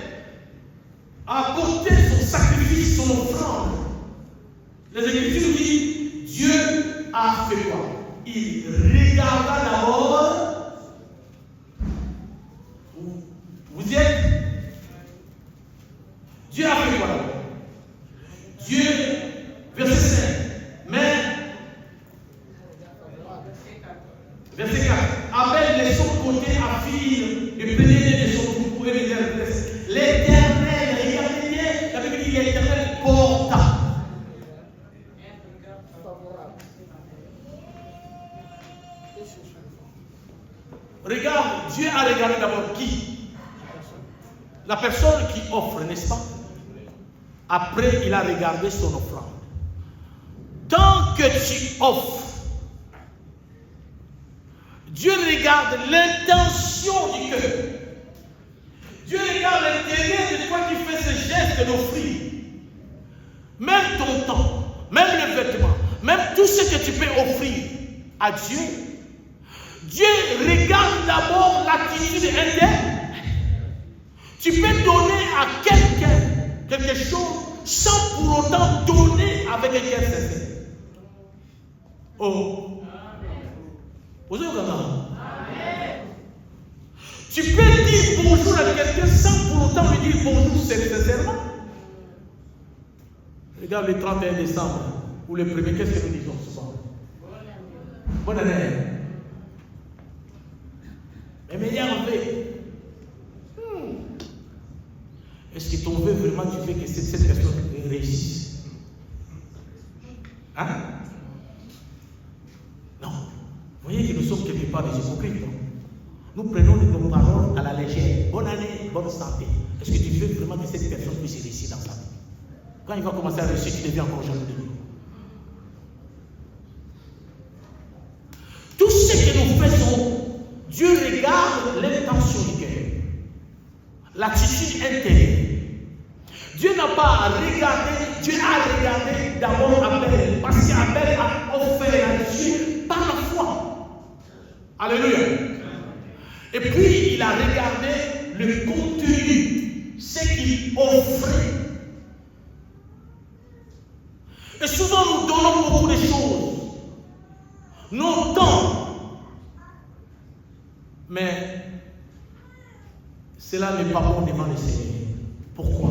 a apporté son sacrifice, son offrande, les Écritures disent, Dieu a fait quoi? Il regarda d'abord. Vous y êtes? Dieu a fait quoi? Dieu, verset 5. Mais, verset 4. Abel de son côté affirme et prenait de son troupeau et de l'Éternel, regardez bien, la Bible dit l'Éternel porta. Regarde, Dieu a regardé d'abord qui? La personne qui offre, n'est-ce pas? Après, il a regardé son offrande. Tant que tu offres, Dieu regarde l'intention du cœur. Dieu regarde l'intérieur de toi qui fais ce geste d'offrir. Même ton temps, même le vêtement, même tout ce que tu peux offrir à Dieu. Dieu regarde d'abord l'attitude interne. Tu peux donner à quelqu'un quelque chose sans pour autant donner avec un cœur sincère. Oh. Vous avez Amen. Tu peux dire bonjour à quelqu'un sans pour autant lui dire bonjour sincèrement. Regarde le 31 décembre ou le 1er, qu'est-ce que nous disons souvent? Bonne année. Mais meilleur vœu. Est-ce que ton vœu vraiment tu veux que cette personne réussisse? Hein? Non. Vous voyez que nous sommes quelque part des hypocrites. Nous prenons nos paroles à la légère. Bonne année, bonne santé. Est-ce que tu veux vraiment que cette personne puisse réussir dans sa vie? Quand il va commencer à réussir, tu deviens encore jaloux de lui. Tout ce que nous faisons l'attitude intérieure. Dieu n'a pas regardé, Dieu a regardé d'abord Abel, parce qu'Abel a offert à Dieu par la foi. Alléluia. Et puis il a regardé le contenu, ce qu'il offrait. Et souvent nous donnons beaucoup de choses, nos temps, mais cela n'est pas bon devant le Seigneur. Pourquoi?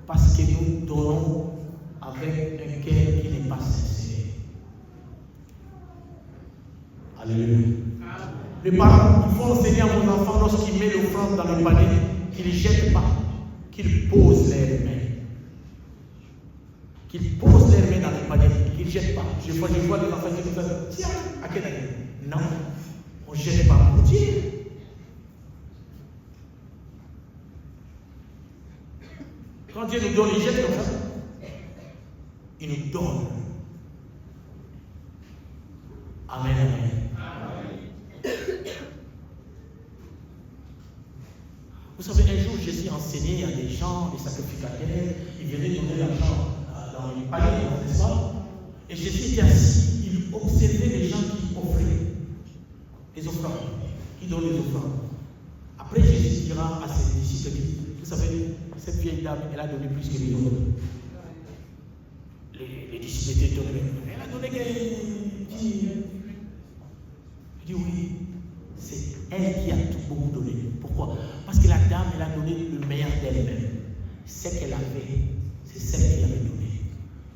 Parce que nous donnons avec un cœur qui n'est pas sincère. Alléluia. Les parents, il faut enseigner à vos enfants lorsqu'ils mettent l'offrande dans le panier, qu'ils ne jettent pas, qu'ils posent leurs mains. Qu'ils posent leurs mains dans le panier, qu'ils ne jettent pas. Je vois des enfants qui me disent, tiens, à quelle année? Non, on ne jette pas pour Dieu. Quand Dieu nous donne, il jette comme ça. Il nous donne. Amen, amen. Vous savez, un jour, Jésus enseignait à des gens, des sacrificateurs, ils venaient donner l'argent dans les paniers, n'est-ce pas? Et Jésus était assis, il observait les gens qui offraient les offrandes, qui donnent les offrandes. Après, Jésus dira à ses disciples, vous savez, cette vieille dame, elle a donné plus que les autres. Les disciples étaient donnés. Elle a donné qu'elle dit, oui, c'est elle qui a tout beaucoup donné. Pourquoi? Parce que la dame, elle a donné le meilleur d'elle-même. Ce qu'elle avait, c'est celle qui avait donné.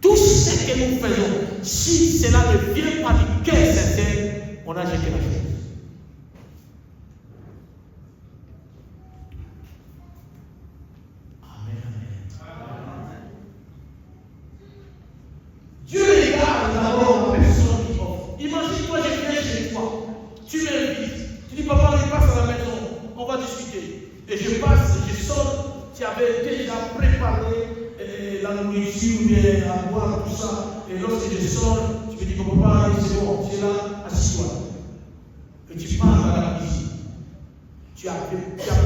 Tout ce que nous faisons, si cela ne vient pas du cœur sincère, on a jeté la chose. Dieu regarde d'abord la personne qui offre. Imagine-toi, je viens chez toi, tu m'invites, tu dis papa, je passe à la maison, on va discuter. Et je passe, je sors, tu avais déjà préparé la nourriture, bien à boire, tout ça. Et lorsque je sors, tu me dis papa, c'est bon, tu es là, assis-toi. Et tu passes à la cuisine. Tu as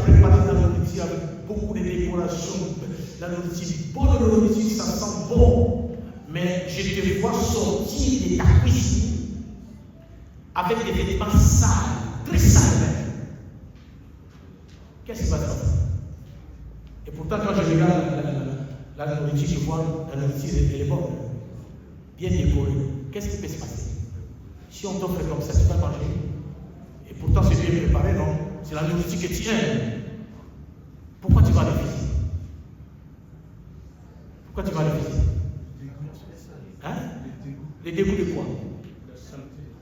préparé la nourriture avec beaucoup de décorations. La nourriture, bonne nourriture, ça sent bon. Mais je te vois sortir de ta cuisine avec des vêtements sales, très sales même. Qu'est-ce qui va se passer? Et pourtant, quand je regarde la nourriture, je vois la nourriture, elle est bonne, bien décorée. Qu'est-ce qui peut se passer? Si on t'offre comme ça, tu vas manger. Et pourtant, c'est bien préparé, non? C'est la nourriture que tu aimes. Pourquoi tu vas refuser? Pourquoi tu vas refuser? Hein? Les dégoûts de quoi?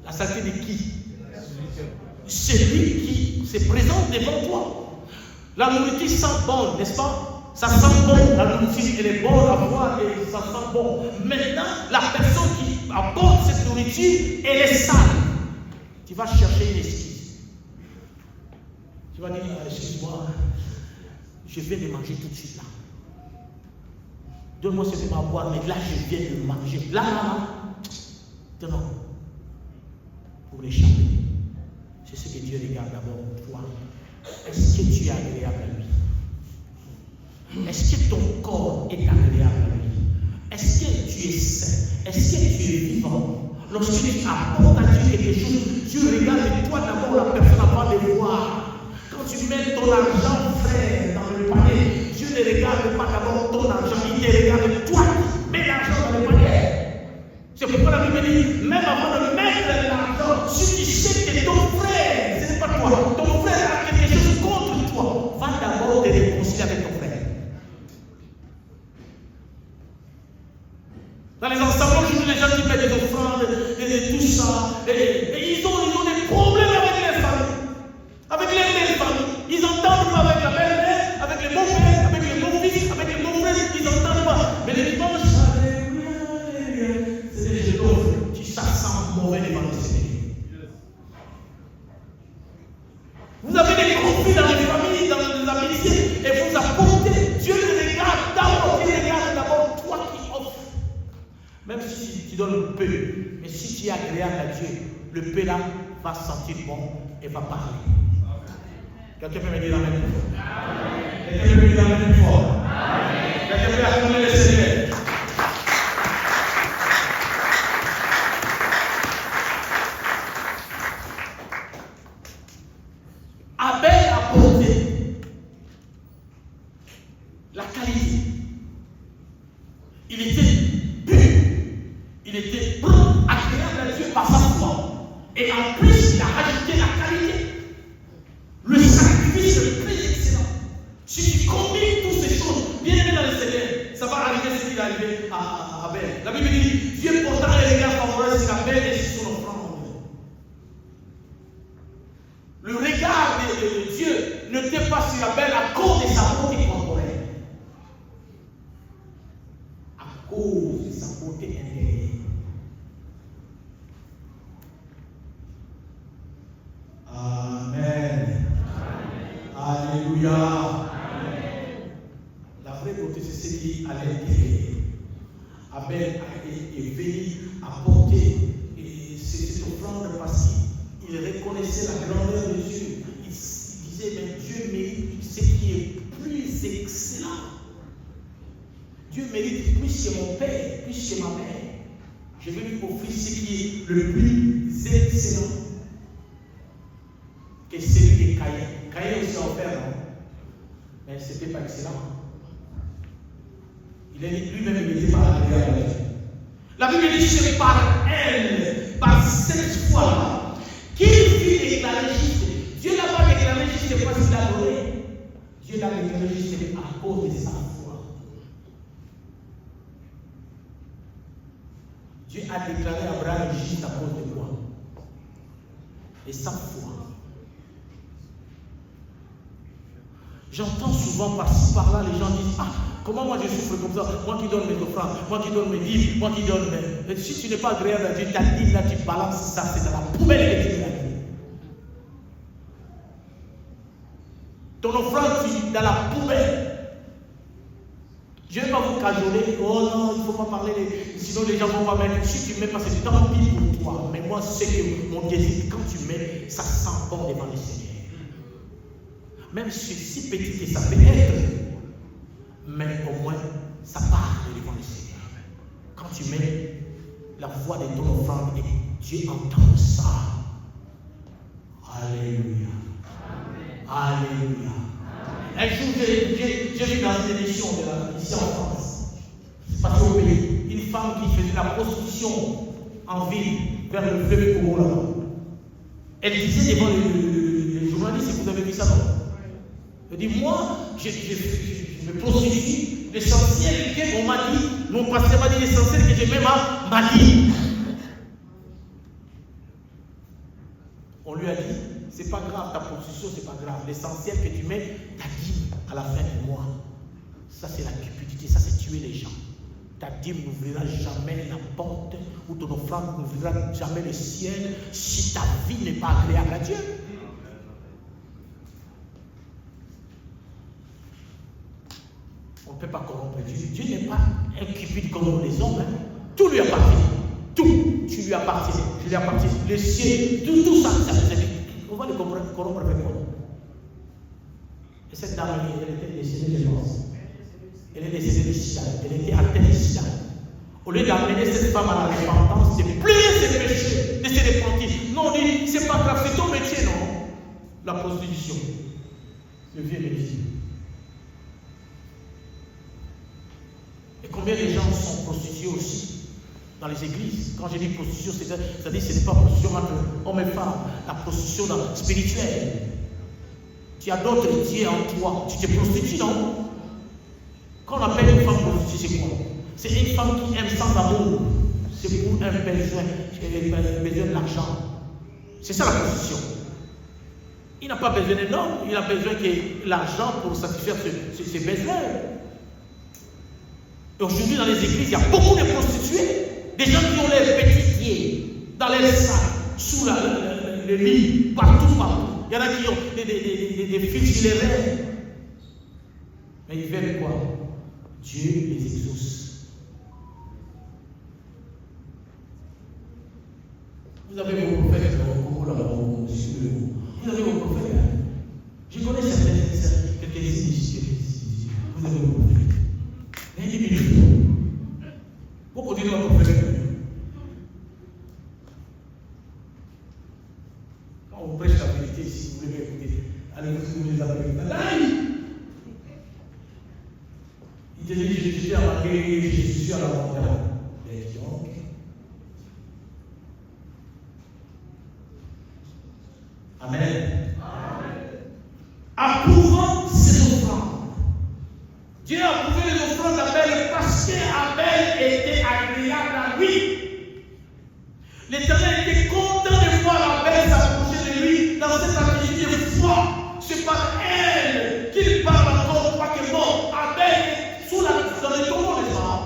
La saleté de qui? Celui qui se présente devant toi. La nourriture sent bon, n'est-ce pas? Ça sent bon, la nourriture elle est bonne à voir et ça sent bon. Maintenant, la personne qui apporte cette nourriture, elle est sale. Tu vas chercher une excuse. Tu vas dire, excuse-moi, je viens de manger tout de suite là. Donne-moi ce que je vais boire, mais là je viens de manger. Là, non. Pour l'échapper. C'est ce que Dieu regarde d'abord toi. Est-ce que tu es agréable à lui? Est-ce que ton corps est agréable à lui? Est-ce que tu es sain? Est-ce que tu es vivant? Lorsque tu apportes à Dieu quelque chose, Dieu regarde de toi d'abord la personne avant de voir. Quand tu mets ton argent, frère, dans le panier, Dieu ne regarde pas d'abord ton argent, il te regarde toi. Mets l'argent dans le panier. C'est pourquoi la Bible dit, même avant de mettre l'argent, si tu sais que ton frère, ce n'est pas toi, ton frère a quelque chose contre toi, va d'abord te réconcilier avec ton frère. Dans les ensembles, aujourd'hui, les gens qui mettent des offrandes, et tout ça, et ils ont des problèmes avec les familles, avec les belles familles. Ils n'entendent pas avec la belle-mère, avec les beaux-pères, avec les beaux-fils, avec les beaux-frères, ils n'entendent pas. Mais les dimanches, c'est des jetos qui ça sent mauvais devant le Seigneur. Vous avez des conflits dans les familles, dans les amitiés, et vous apportez. Dieu le regarde d'abord, il regarde d'abord toi qui offres. Même si tu donnes peu, mais si tu es agréable à Dieu, le peu là va sentir bon et va parler. Quelqu'un peut me dire amen? Quelqu'un peut dire Amen plus fort. Quelqu'un peut acclamer le Seigneur. Abel a porté la qualité. Il était pur. Il était bon, agréable à Dieu par sa foi. Et en plus, il a rajouté la qualité. Le sacrifice le plus excellent. Si tu combines toutes ces choses, bien aimé dans le Seigneur, ça va arriver ce qui est arrivé à Abel. La Bible dit, Dieu portant les regards favorables sur Abel et sur son offrande. Le regard de Dieu n'était pas sur Abel à cause de sa beauté corporelle. À cause de sa beauté intérieure. Amen. Alléluia. Amen. La vraie beauté, c'est ce qui est à l'intérieur. Abel est venu apporter cette offrande parce qu'il reconnaissait la grandeur de Dieu. Il disait, mais Dieu mérite ce qui est plus excellent. Dieu mérite plus que mon père, plus que ma mère. Je vais lui offrir ce qui est le plus excellent que celui de Caïn. Caïn aussi a offert, non? Mais ce n'était pas excellent. Il est lui-même imité par la prière de Dieu. La Bible dit c'est par elle, par cette foi-là, qu'il fut déclaré juste. Dieu n'a pas déclaré juste parce qu'il a donné. Dieu l'a déclaré juste à cause de sa foi. Dieu a déclaré Abraham juste à cause de quoi? Et sa foi. J'entends souvent par-ci, par-là, les gens disent, ah, comment moi je souffre comme ça? Moi qui donne mes offrandes, moi qui donne mes livres, moi qui donne mes... Et si tu n'es pas agréable à Dieu, ta dîme là, tu balances ça, c'est dans la poubelle que tu l'as dit. Ton offrande, tu dans la poubelle. Je ne vais pas vous cajoler, oh non, il ne faut pas parler, sinon les gens vont pas mettre. Si tu mets pas, c'est tant pis pour toi. Mais moi, c'est que mon désir, quand tu mets, ça sent bon devant le Seigneur. Même si petit que ça peut être, mais au moins, ça part devant le Seigneur. Quand tu mets la voix de ton offrande et Dieu entend ça. Alléluia. Amen. Alléluia. Amen. Un jour, j'ai vu dans une émission ici en France, c'est pas au pays, une femme qui faisait la prostitution en ville vers le fleuve Congo là-bas. Elle disait devant les journalistes, vous avez vu ça, non? Elle dit, moi, je me prostitue. L'essentiel qu'on m'a dit, mon pasteur m'a dit l'essentiel que j'ai même à Mali. On lui a dit, c'est pas grave, ta prostitution, c'est pas grave. L'essentiel que tu mets ta dîme à la fin du mois. Ça, c'est la cupidité, ça, c'est tuer les gens. Ta dîme n'ouvrira jamais la porte, ou ton offrande n'ouvrira jamais le ciel si ta vie n'est pas agréable à Dieu. On ne peut pas corrompre Dieu. Dieu n'est pas un cupide comme les hommes. Hein. Tout lui appartient. Tout, tu lui appartiens. Je lui appartiens. Le ciel, tout ça, on va le corrompre avec quoi? Et cette dame, elle était décédée, je pense. Elle est décédée du sida. Elle était atteinte du sida. Au lieu d'amener cette femme à la repentance, de plier ses péchés, de se repentir. Non, on dit, c'est pas grave, c'est ton métier, non? La prostitution. Le vieux métier. Et combien de gens sont prostitués aussi dans les églises? Quand je dis prostitution, c'est-à-dire que ce n'est pas prostitution entre hommes et femmes, la prostitution spirituelle. Tu as d'autres dieux en toi, tu te prostitues, non? Quand on appelle une femme prostituée, c'est quoi? C'est une femme qui aime sans amour. C'est pour un besoin, besoin de l'argent. C'est ça la prostitution. Il n'a pas besoin d'un homme, il a besoin de l'argent pour satisfaire ses besoins. Et aujourd'hui, dans les églises, il y a beaucoup de prostituées, des gens qui ont les petits pieds dans les sacs, sous le lit, partout. Il y en a qui ont des fils sur les rêves. Mais ils veulent quoi? Dieu les exauce. Vous avez vos prophètes là-bas, vous avez vos prophètes. Je connais quelqu'un Vous avez compris. Mais 10 minutes. Vous continuez à comprendre. Quand on prêche la vérité, si vous voulez écouter, allez vous les appeler. Il te dit, je suis à ma guérison, je suis à la montagne. Amen. Approuvant ses offrandes. Dieu a approuvé les offrandes d'Abel parce qu'Abel était agréable à lui. L'Éternel était content de voir Abel s'approcher de lui dans cette activité de foi. C'est par elle qu'il parle encore, pas que bon. Abel est dans le tombeau des morts.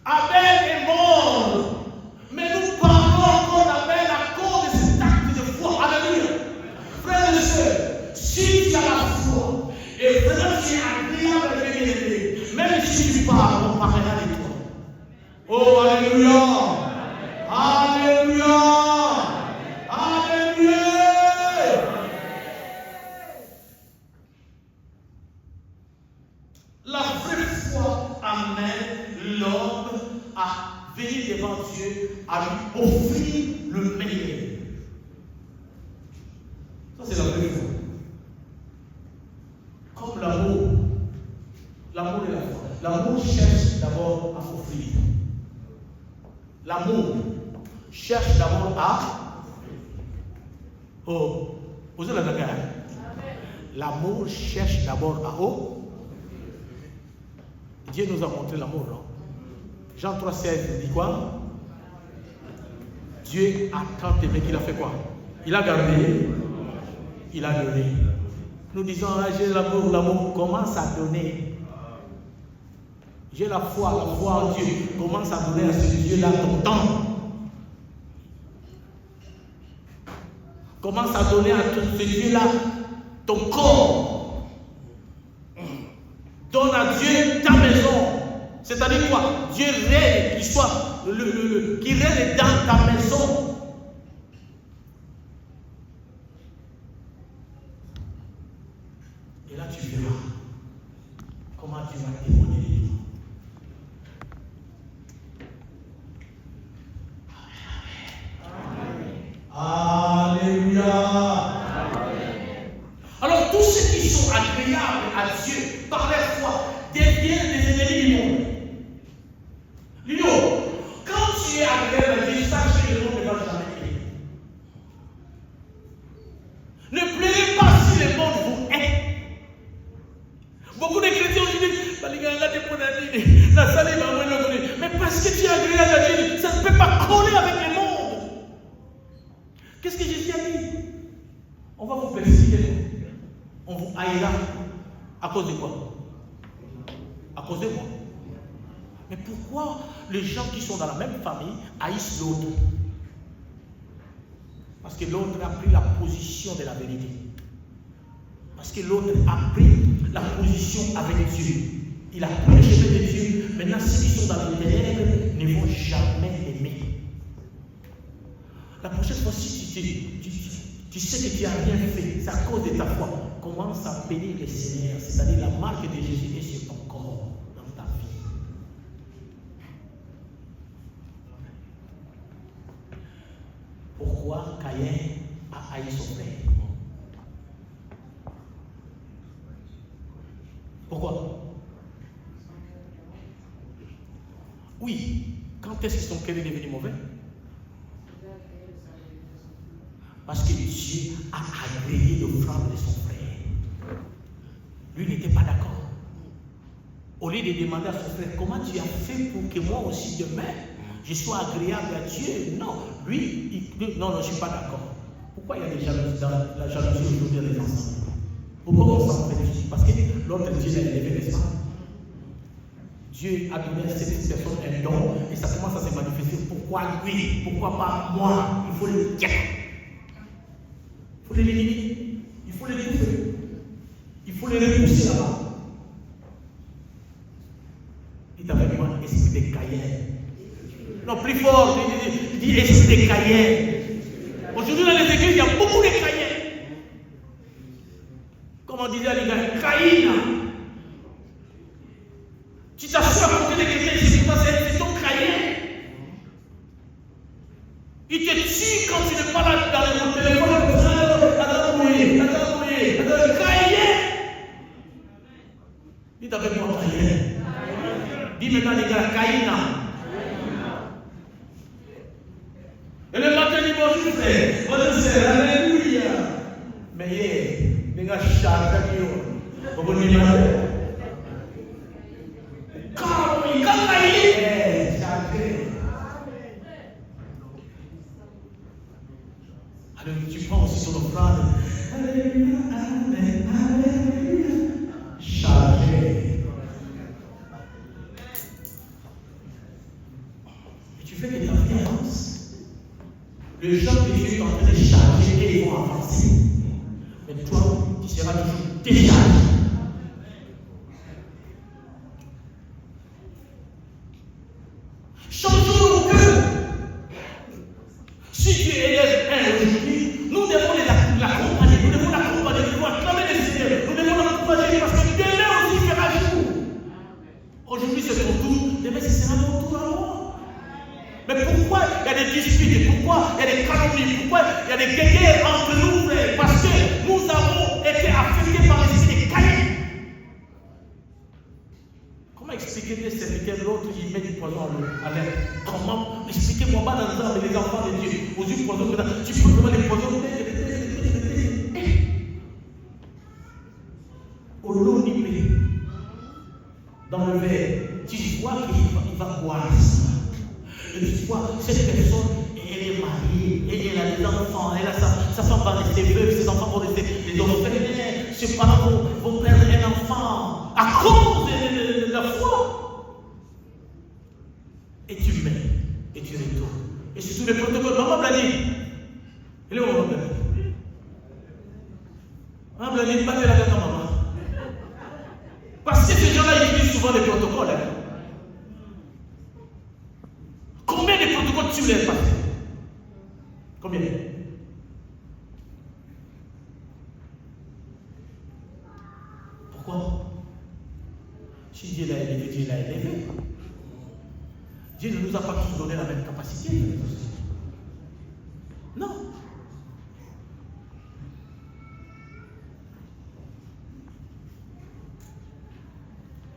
Abel est mort. Mais nous parlons encore d'Abel à cause de cet acte de foi. Alléluia. Frères et sœurs, si tu as la foi, et vraiment tu es agréable à l'aimer, même si tu parles, on parlera de toi. Oh, alléluia. Alléluia. Alléluia. La vraie foi amène l'homme à venir devant Dieu, à lui offrir le meilleur. Ça, c'est la vraie foi. Comme l'amour. L'amour et la foi. L'amour cherche d'abord à offrir. L'amour cherche d'abord à. Oh, vous avez la d'accord. L'amour cherche d'abord à. Oh. Dieu nous a montré l'amour, non? Jean 3,16 dit quoi? Dieu a tant aimé qu'il a fait quoi? Il a gardé, il a donné. Nous disons, ah, j'ai l'amour, l'amour commence à donner. J'ai la foi en Dieu. Commence à donner à ce Dieu-là ton temps. Commence à donner à ce Dieu-là ton corps. Donne à Dieu ta maison. C'est-à-dire quoi? Dieu règne, qu'il soit qui règne dans ta maison. Et là tu verras comment Dieu va témoigner de toi. Alléluia. Alors tous ceux qui sont agréables à Dieu par leur foi deviennent des ennemis du monde. Lino, quand tu es agréable à Dieu, sache que le monde ne va jamais t'aimer. Ne pleurez pas si le monde vous hait. Beaucoup de chrétiens disent, mais parce que tu es agréable à Dieu, ça ne peut pas coller avec le monde. Qu'est-ce que Jésus a dit? On va vous persécuter. On vous haïra. À cause de quoi? À cause de moi. Mais pourquoi les gens qui sont dans la même famille haïssent l'autre? Parce que l'autre a pris la position de la vérité. Parce que l'autre a pris la position avec Dieu. Il a pris le chemin de Dieu. Maintenant, ceux qui sont dans les ténèbres ne vont jamais aimer. La prochaine fois, si tu sais que tu n'as rien fait, c'est à cause de ta foi. Commence à bénir le Seigneur, c'est-à-dire la marque de Jésus est sur ton corps, dans ta vie. Pourquoi Caïn a haï son frère? Pourquoi? Oui, quand est-ce que son cœur est devenu mauvais? Parce que Dieu a agréé l'offrande de son frère. Lui n'était pas d'accord. Au lieu de demander à son frère, comment tu as fait pour que moi aussi demain, je sois agréable à Dieu? Non, lui, non, je ne suis pas d'accord. Pourquoi il y a des jalousies dans la jalousie aujourd'hui des enfants? Pourquoi on s'en fait? Parce que l'autre Dieu l'a élevé, n'est-ce pas? Dieu a donné à cette personne un don et ça commence à se manifester. Pourquoi lui? Pourquoi pas moi? Il faut le dire. Il faut l'éliminer. Il faut l'éliminer. Il faut les repousser là-bas. Il t'avait dit un esprit de Caïn. Non, plus fort, il dit esprit de Caïn. Aujourd'hui, dans les églises, il y a beaucoup de Caïn. Comme on disait à l'Église, quelqu'un, Caïn. Tu t'assois à côté de quelqu'un, c'est ton Caïn. Il te tue quand tu ne parles pas dans le téléphone. Caïn. Dis avec moi, Caïn. Dis maintenant les gars, Caïn. Et le matin, il dit bonjour frère. Bonjour frère, alléluia. Mais les gars, chargent. Vous voyez le matin. Quand Caïn est chargé. Alors tu prends aussi son offrande. Alléluia, amen, alléluia. Chargé. Et tu fais des confiances. Le genre de Dieu est en train de charger et ils vont avancer. Mais toi, tu seras toujours déchargé. Changeons nos cœurs. Si Dieu élève un aujourd'hui, nous devons l'accompagner. Nous devons l'accompagner. Nous devons acclamer le Seigneur. Nous devons l'accompagner parce que demain aussi fera jour. Aujourd'hui c'est ton tour, demain ce sera mon tour à moi. Mais pourquoi il y a des disputes? Pourquoi il y a des calomnies? Pourquoi il y a des guerres entre nous, frères? Parce que nous avons été affectés par l'esprit de Caïn. Comment expliquer des serviteurs de l'autre qui met du poison à l'air? Comment? Expliquez-moi pas dans le les enfants de Dieu. Aux yeux poison, tu peux vraiment les poisons. Au lot nippé, dans le verre, tu vois qu'il va boire ça. Et tu vois, cette personne, elle est mariée, elle a des enfants, elle a sa femme va rester veuve, ses enfants vont rester des orphelins, ses parents vont perdre un enfant à cause de la foi. Et tu mets, et tu retournes. Et c'est sous le protocole. Maman Blani, elle est où Maman Blani? Maman Blani, pas de la carte à maman. Parce que ces gens-là, ils utilisent souvent les protocoles. Hein. Combien de protocoles tu les passes? Combien? Pourquoi? Si Dieu l'a élevé, Dieu l'a élevé. Dieu ne nous a pas tous donné la même capacité. Non.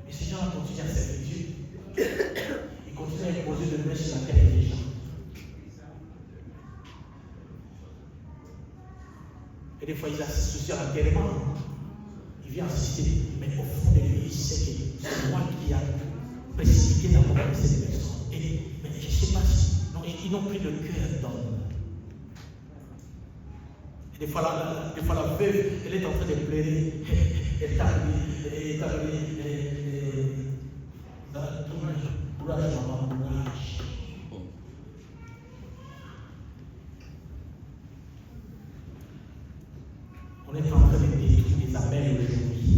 Et ces gens-là continuent à servir Dieu. Ils continuent à imposer le main sur la tête des gens. Et des fois, ils assistent à l'enterrement. Il vient assister, mais au fond de lui, il sait que c'est moi qui a précipité la mort de cette personne. Mais je ne sais pas si. Non, ils n'ont plus de cœur d'homme. Et des fois, la veuve, elle est en train de pleurer. Elle est arrivée. Courage, maman, courage. On est en train de détruire des abeilles aujourd'hui.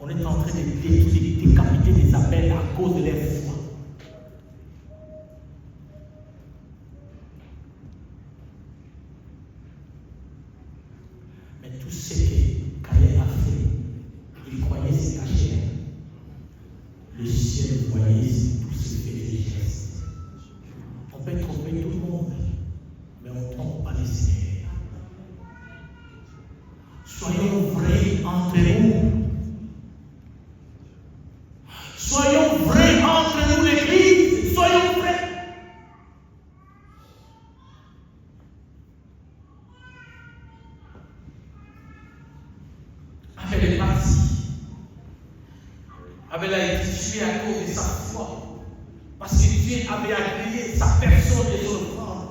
On est en train de détruire, de décapiter des abeilles à cause de leur foi. Mais tout ce que Caïn a fait, il croyait se cacher. Le ciel voyait tout ce fait des gestes. On peut tromper tout le monde, mais on ne trompe pas les Seigneurs. Soyons vrais entre nous. Soyons vrais entre nous, l'Église. Soyons vrais. Abel est parti. Abel a été tué à cause de sa foi. Parce que Dieu avait agréé sa personne et son offrande.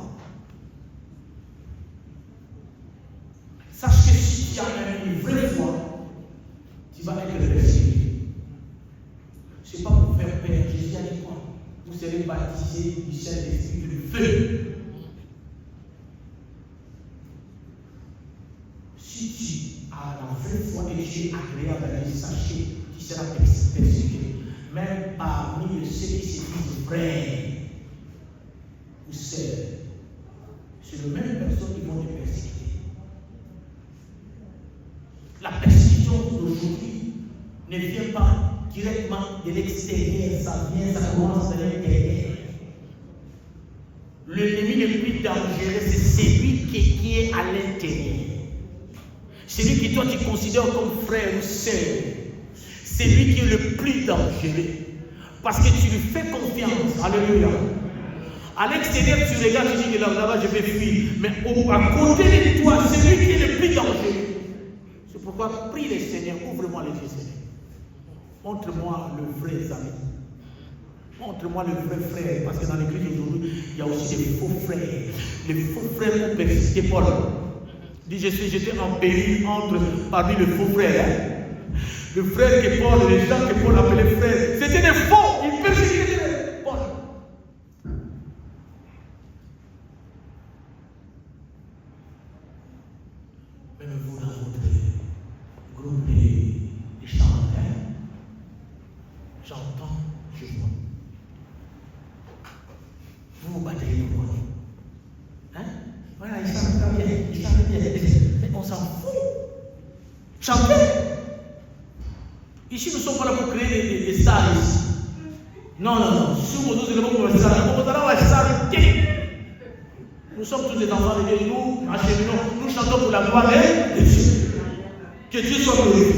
Sache que si tu as une vraie foi, tu vas être persécuté. Ce n'est pas pour faire peur. Jésus a dit quoi? Vous serez baptisés du Saint-Esprit du feu. Si tu as la vraie foi et tu es agréable à Dieu, sachez, tu seras persécuté. Même parmi ceux qui se disent vrais ou seuls, c'est les mêmes personnes qui vont te persécuter. La persécution ne vient pas directement de l'extérieur, ça commence de l'intérieur. L'ennemi le plus dangereux, c'est celui qui est à l'intérieur. Celui que toi tu considères comme frère ou sœur. C'est lui qui est le plus dangereux. Parce que tu lui fais confiance. Alléluia. À l'extérieur, tu regardes, tu dis que là-bas, je vais fuir. Mais à côté de toi, c'est lui qui est le plus dangereux. C'est pourquoi prie le Seigneur, ouvre-moi les yeux, Seigneur. Montre-moi le vrai ami. Montre-moi le vrai frère. Parce que dans l'église aujourd'hui, il y a aussi des faux frères. Les faux frères ont persisté Paul. Dit, j'étais en péril parmi les faux frères. Hein? Le frère que Paul, les gens que Paul appelait frères, c'était des faux. Ils persécutaient Paul. Même vous, dans votre groupe de chanteurs, j'entends, je vois. Vous vous battez pour moi. Hein? Voilà, ils chantent bien, ils chantent bien. Mais on s'en fout. Chantez. Ici, nous ne sommes pas là pour créer des stars ici. Non. Si vous nous élevons pour les stars, nous sommes tous des enfants de Dieu. Nous acheminons, nous chantons pour la gloire de Dieu. Que Dieu soit glorifié.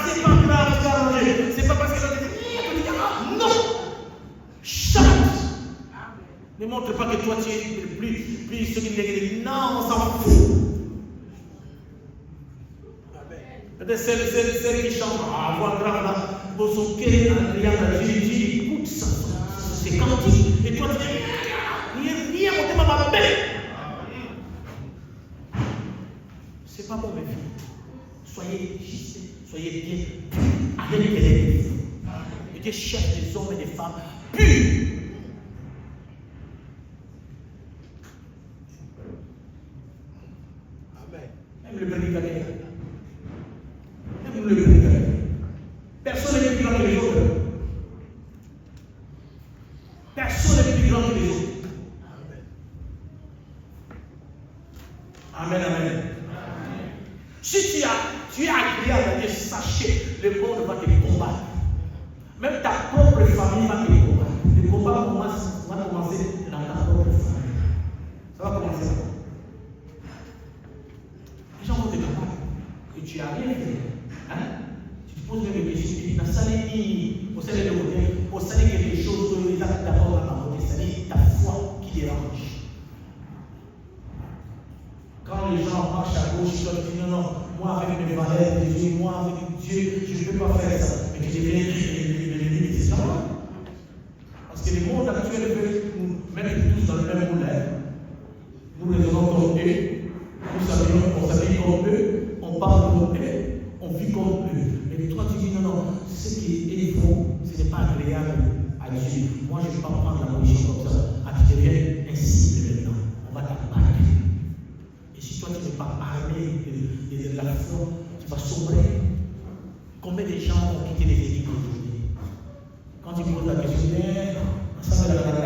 C'est pas grave, c'est pas parce que non. Chante. Ne montre pas que toi tu es plus ce qui est. Non, on s'en fout. Peut-être celle qui chante à voix grave là, pour son cœur agréable, tu écoutes ça, c'est cantique, et toi tu dis, viens monter ma belle. C'est pas bon, mes filles. Soyez justes, soyez bien, avec les lèvres. Et Dieu cherche des hommes et des femmes purs. Même le prédicateur. Le prédicateur. Personne n'est plus grand que les autres. Personne n'est plus grand que les autres. Amen, amen. Si tu es agréable à Dieu, sachez, le monde va te combattre. Même ta propre famille va te combattre. Le combat va commencer dans ta propre famille. Ça va commencer. Les gens vont te combattre. Que tu as rien fait. Hein? Tu te poses même des questions, tu dis, dans ça, au salé quelque chose, que les actes d'abord à parler, c'est ta foi qui dérange. Quand les gens marchent à gauche, ils doivent dire, non, moi avec mes valeurs de Dieu, moi avec Dieu, je ne peux pas faire ça. Mais tu deviens l'ennemi de ça. Parce que le monde actuel veut nous mettre tous dans le même moulin. Nous raisonnons comme eux, on s'habille comme eux, on parle comme eux. On vit comme eux. Mais toi, tu dis non, ce qui est faux, ce n'est pas agréable à Dieu. Moi, je ne vais pas prendre la position comme ça. Tu deviens insible maintenant. On va t'abattre. Et si toi, tu n'es pas armé de la foi, tu vas sombrer. Combien de gens ont quitté les églises aujourd'hui? Quand tu poses la question, ça va la frère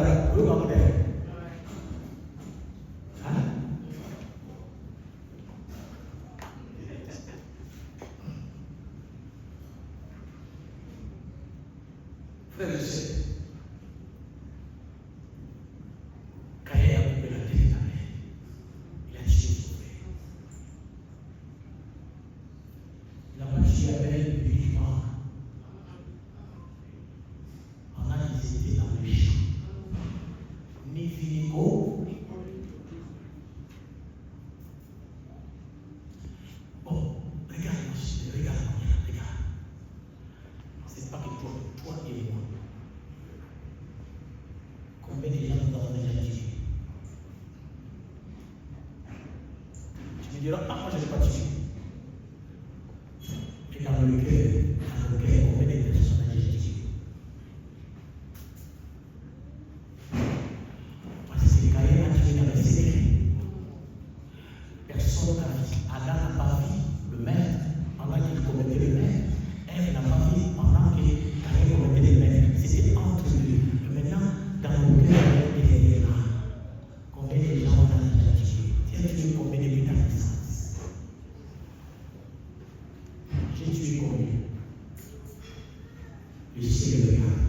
et sœur, Caïn a coupé la tête de ta mère. Il a tué son frère. Il n'a pas tué Abel uniquement pendant qu'ils étaient dans le champ. Ni Philippe. Bon, regarde. C'est pas que toi et moi. Combien de gens nous avons déjà tué? Tu me diras, moi je n'ai pas tué. Et dans le cœur, combien de personnes ont déjà tué? Parce que Caïn a tué dans le secret. Personne n'a vu. Adam n'a pas vu le maître pendant qu'il commettait le maître. Ève n'a pas vu pendant que Caïn commettait le maître. C'était entre eux. Mais maintenant, dans le cœur, il est là. Combien de gens ont déjà tué? Tu as tué combien depuis ta naissance? J'ai tué combien? qui le regarde.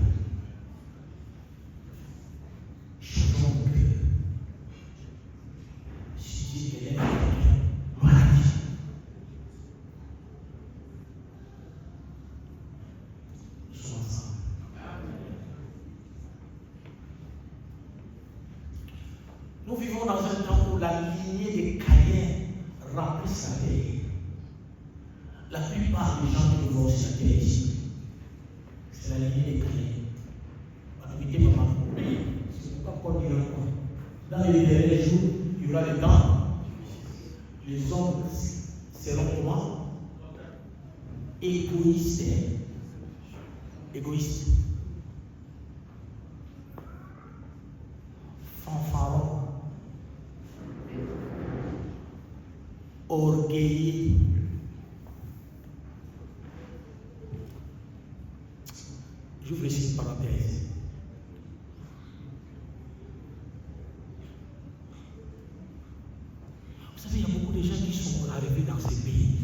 Changeons mon cœur. Si Dieu est là, maladie. Nous sommes ensemble. Nous vivons dans un temps où la lignée des Caïens remplit sa terre. La plupart des gens qui divorcent la terre ici, c'est la lignée des Caïens. En vérité, maman, c'est pas quoi dire encore. Dans les derniers jours, il y aura des temps. Les hommes seront comment? Égoïstes. Égoïstes. Fanfarons. Orgueilleux. J'ouvre ici une parenthèse. Vous savez, il y a beaucoup de gens qui sont arrivés dans ces pays.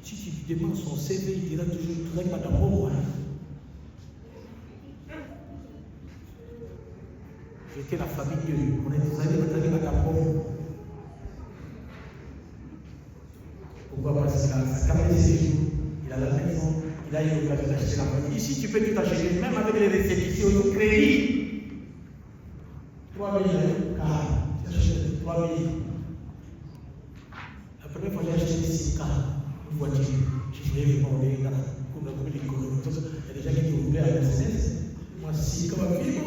Si tu demandes son CV, il dira toujours très madame Rowan. J'étais la famille de. On est des amis, vous avez madame Rowan. Pourquoi? Parce qu'il a sa carte de séjour, il a la maison. Il a une occasion d'acheter la maison. Ici, tu peux tout acheter, même avec les récépissés au crédit. 3 000 car tu achètes 3 000. La première fois, j'ai acheté 6 cars, une voiture. Je voulais demander comme la commune économique. Il y a des gens qui ont ouvert à la Mercedes. Moi, 6 comme un film.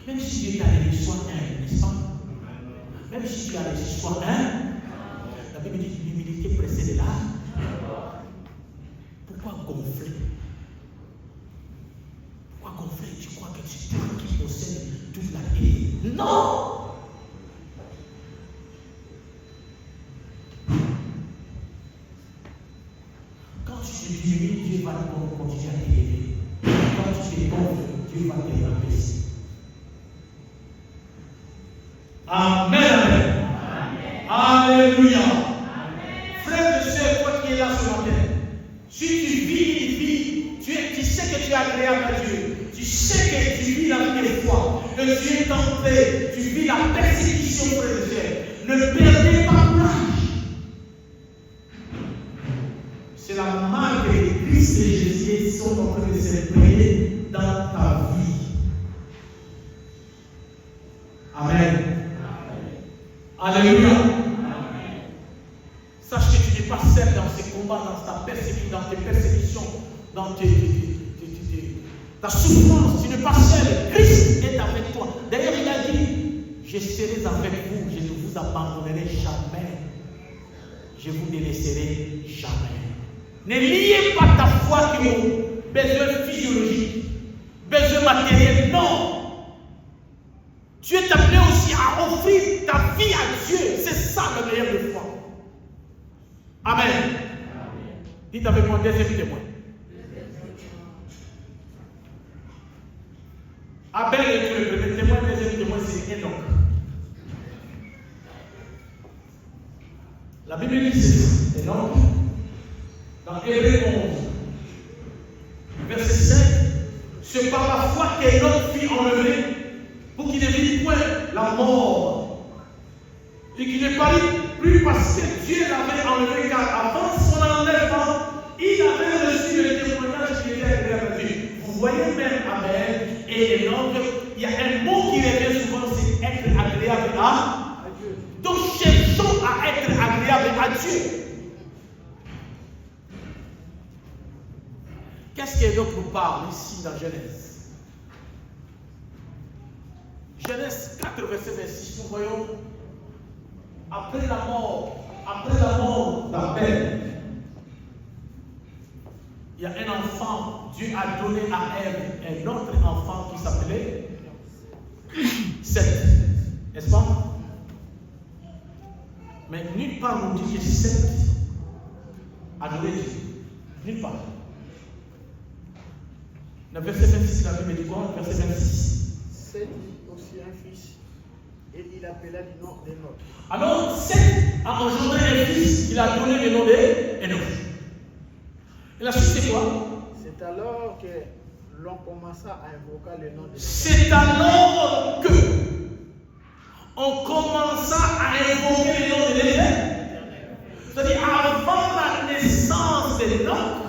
Même si Dieu t'a donné soit un, n'est-ce pas? Même si tu as reçu soit un, la Bible dit l'humilité précède là. Pourquoi gonfler? Pourquoi gonfler? Tu crois que c'est toi qui possède toute la terre? Non! Quand tu te diminues, Dieu va continuer à t'élever. Quand tu te gonfles, Dieu va te rabaisser. Amen. Amen. Alléluia. Frère et sœur, toi qui es là ce matin, si tu vis une vie, tu sais que tu es agréable à Dieu, tu sais que tu vis la vie de foi, que tu es tenté, tu vis la persécution, frère et sœur, ne perdez pas courage. C'est la marque de Christ et Jésus qui sont en train de s'exprimer dans ta vie. Amen. Alléluia. Sache que tu n'es pas seul dans ces combats, dans ta persécution, dans tes persécutions, dans ta souffrance. Tu n'es pas seul. Christ est avec toi. D'ailleurs, il a dit, je serai avec vous, je ne vous abandonnerai jamais. Je vous délaisserai jamais. Ne liez pas ta foi qui ont besoin physiologique, besoin matériel. Non. Tu es appelé aussi à offrir ta vie à Dieu. C'est ça le meilleur de foi. Amen. Amen. Dites avec moi, deuxième témoin. Abel est le premier témoin, le deuxième témoin c'est Enoch. La Bible dit c'est Enoch. Dans Hébreux 11, verset 5, c'est par la foi qu'Enoch fut enlevé pour qu'il ne vive point la mort. Et qu'il ne parut plus parce que Dieu l'avait enlevé, car avant son enlèvement, il avait reçu le témoignage qui était agréable à Dieu. Vous voyez même Abel et Enoch, il y a un mot qui revient souvent, c'est être agréable à Dieu. Donc cherchons à être agréable à Dieu. Qu'est-ce qu'Enoch nous parle ici dans Genèse? Genèse 4, verset 26, nous voyons, après la mort d'Abel, il y a un enfant, Dieu a donné à Ève un autre enfant qui s'appelait Seth, n'est-ce pas? Mais nulle part nous dit que Seth a donné Dieu, nulle part. Le verset 26, la Bible dit quoi? Verset 26. Seth eut aussi un fils, et il appela du nom d'Enoch. Alors, Seth a engendré un fils, il a donné le nom d'Enoch. La suite, c'est quoi? C'est alors que l'on commença à invoquer le nom de Dieu. C'est alors que on commença à invoquer le nom de l'Éternel. C'est-à-dire, avant la naissance de l'homme,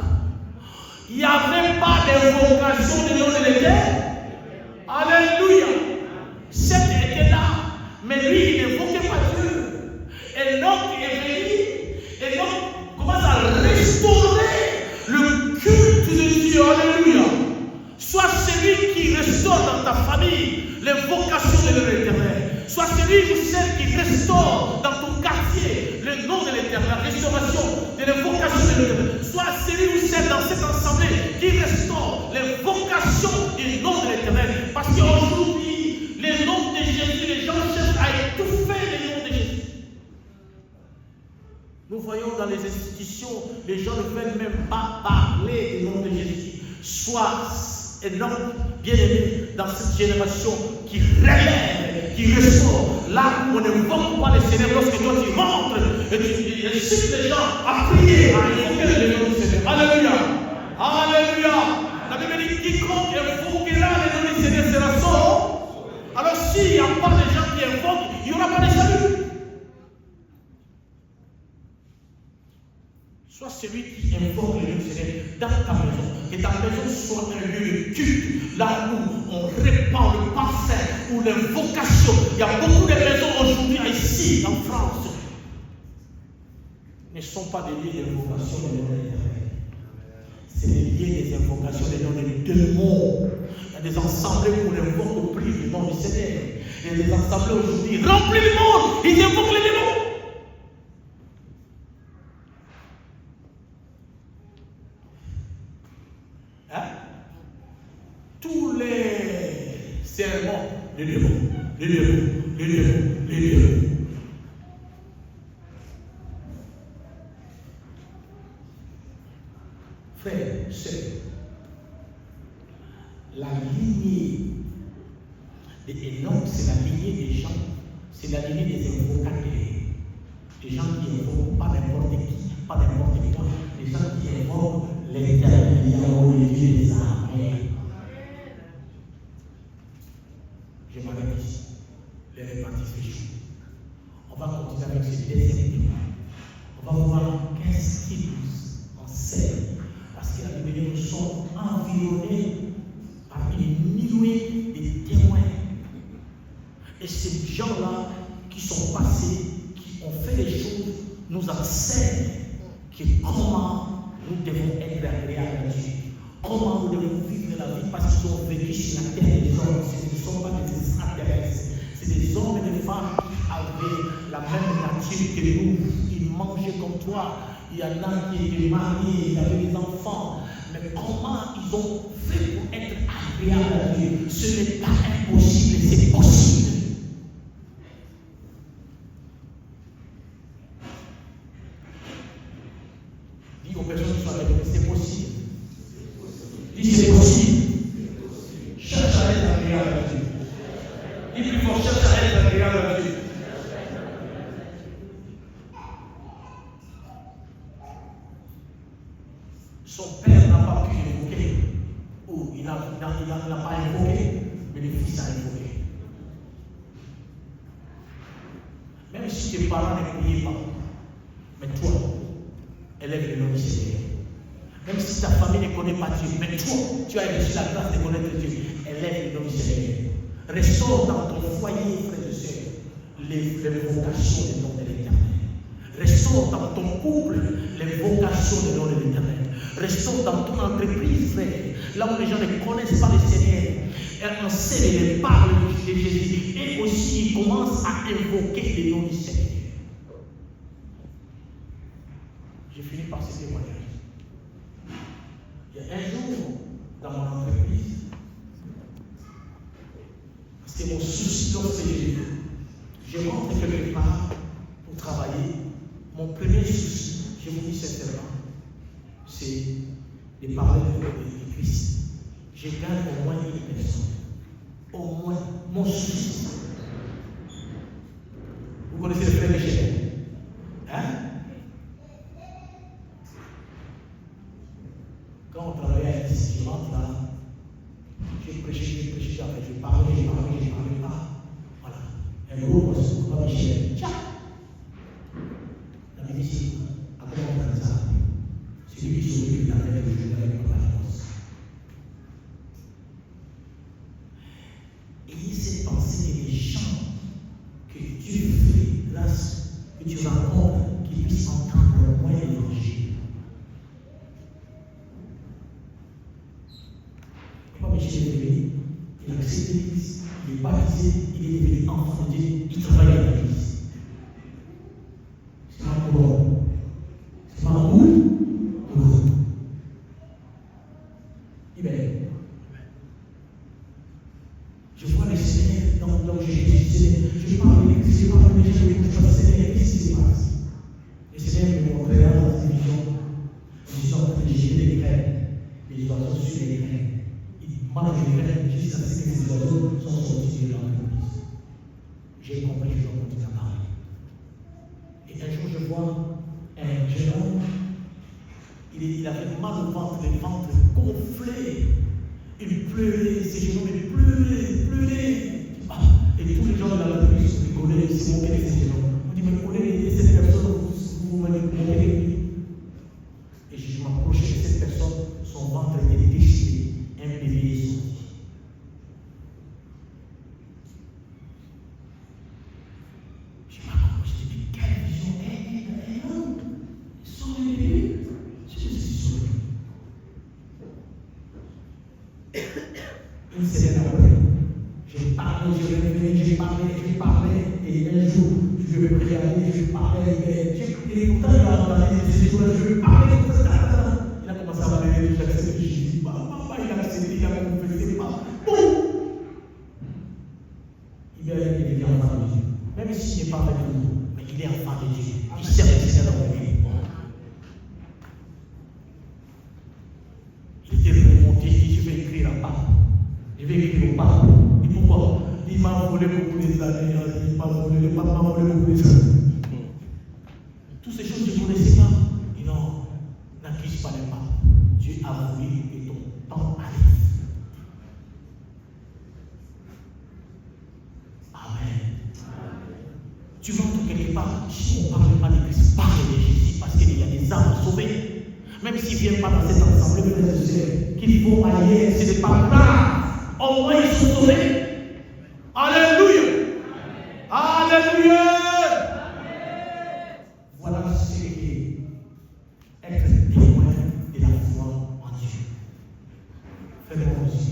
il n'y avait pas d'invocation du nom de l'Éternel. Alléluia. Seth était là, mais lui, il n'invoquait pas Dieu. Et l'homme est venu, et l'homme commence à restaurer le culte de Dieu. Alléluia. Sois celui qui restaure dans ta famille l'invocation de l'Éternel. Sois celui ou celle qui restaure dans ton quartier le nom de l'Éternel, la restauration de l'invocation de l'Éternel. Sois celui ou celle dans cette assemblée qui restaure l'invocation du nom de l'Éternel. Parce qu'aujourd'hui, le nom de Jésus, les gens cherchent à étouffer le nom de Jésus. Nous voyons dans les institutions, les gens ne veulent même pas parler du nom de Jésus. Sois un homme bien-aimé dans cette génération qui relève, qui restaure. Là où on n'invoque pas le Seigneur, lorsque toi tu rentres et tu incites les gens à prier, à invoquer le nom du Seigneur. Alléluia. Alléluia. La Bible dit quiconque invoquera le nom du Seigneur sera sauvé. Alors s'il n'y a pas de gens qui invoquent, il n'y aura pas de salut. Sois celui qui invoque le nom du Seigneur dans ta maison. Et ta maison soit un lieu de culte, là où on répand le parfum, où l'invocation. Il y a beaucoup de maisons aujourd'hui ici, en France, ne sont pas des lieux d'invocation de nom de l'Éternel. C'est des lieux des invocations des noms de démons. Il y a des assemblées où on invoque au prix du nom du Seigneur. Il y a des assemblées aujourd'hui remplies de monde, ils invoquent les démons. Tous les sermons, les démons. Frère, sœur, la lignée des Enoch, c'est la lignée des gens, c'est la lignée des invocateurs. Des gens qui invoquent pas n'importe qui, pas n'importe quoi, des gens qui invoquent l'Éternel, le Dieu des armées. Je m'arrête ici. Les répartitions. On va continuer avec ce deuxième thème. On va voir qu'est-ce qui nous enseigne. Parce que la Bible, nous sommes environnés par une nuée de témoins. Et ces gens-là qui sont passés, qui ont fait les choses, nous enseignent que comment nous devons être agréables à Dieu. Comment nous devons vivre la vie parce qu'ils ont vécu sur la terre des hommes. Ce ne sont pas des extraterrestres. C'est des hommes et des femmes qui avaient la même nature que nous. Ils mangeaient comme toi. Il y en a qui étaient mariés, ils avaient des enfants. Mais comment ils ont fait pour être agréables à Dieu? Ce n'est pas impossible, c'est possible. Dis aux personnes qui sont avec nous, c'est possible. Dis c'est possible. Cherche à être agréable à Dieu. Dis plus fort, cherche à être agréable à Dieu. Son père n'a pas pu invoquer, ou il n'a pas invoqué, mais le fils a invoqué. Même si tes parents ne priaient pas, mais toi, élève le nom du Seigneur. Même si ta famille ne connaît pas Dieu, mais toi, tu as reçu la grâce de connaître Dieu, élève le nom du Seigneur. Restaure dans ton foyer, frères et sœurs, l'évocation du nom de l'Éternel. Restaure dans ton couple l'évocation du nom de l'Éternel. Restaure dans ton entreprise, frère, là où les gens ne connaissent pas le Seigneur. Et enseigne et parle de Jésus. Et aussi, ils commencent à invoquer le nom du Seigneur. J'ai fini par ce témoignage. Il y a un jour, dans mon entreprise, c'est mon souci lorsque je rentre quelque part pour travailler. Mon premier souci, je vous dis sincèrement, c'est de parler de Christ. Je gagne au moins une personne. Au moins, mon souci. Vous connaissez le frère Michel? Hein? que tu rencontres qui puissent entendre le moins l'évangile. Pas Michel est élevé, il a accepté l'Église, il est baptisé, il est devenu enfant de Dieu, il travaille à l'Église. C'est pas pour l'homme. C'est pas pour vous. Je vois les Seigneurs donc je parle de l'Église, je parle de l'Église, je vois le Seigneur, qu'est-ce qui se passe? Le Seigneur me montrait dans la télévision, ils sont en train de jeter les graines, les oiseaux sur les graines. Ils mangent les graines jusqu'à ce que les oiseaux sont sortis de l'entreprise. J'ai compris, je dois continuer à parler. Et un jour, je vois un jeune homme, il avait mal au ventre, le ventre gonflé. Il pleurait, ses genoux, il pleurait. Et tous les gens de la rue se rigolaient, ils se moquaient de ces genoux. On dit, mais vous connaissez cette personne, vous me moquez de lui. Et je m'approchais de cette personne, son ventre était déchiré, un bébé est sorti. Je m'approche, je dis, mais quelle vision, non, sort le bébé. Je suis sauvé. Une semaine après, j'ai parlé, et un jour, je vais prier, je parlais, et pourtant il a entendu ces jours-là, je vais parler, il a commencé à parler, j'ai accepté Jésus, il a accepté, il a confessé, boum! Il est enfant de Dieu, même s'il n'est pas avec nous, mais il est enfant de Dieu, il sert le Seigneur dans la vie. Il était remonté, il dit, je vais écrire à Papa. Je vais écrire au pape. Et pourquoi? Il m'a volé beaucoup des années. Il m'a volé, le pape m'a volé beaucoup des années. Toutes ces choses, je ne connaissais pas. Et non, n'accuse pas le pape. Dieu a voulu que ton temps arrive. Amen. Tu rentres quelque part, si on ne parle pas de Christ, parle de Jésus, parce qu'il y a des âmes à sauver. Même s'ils ne viennent pas dans cette assemblée, frères et sœurs, qu'ils vont ailleurs, ce n'est pas grave. Au moins ils sont sauvés. Alléluia. Alléluia. Voilà ce qu'est être témoin de la foi en Dieu. Fais-moi aussi.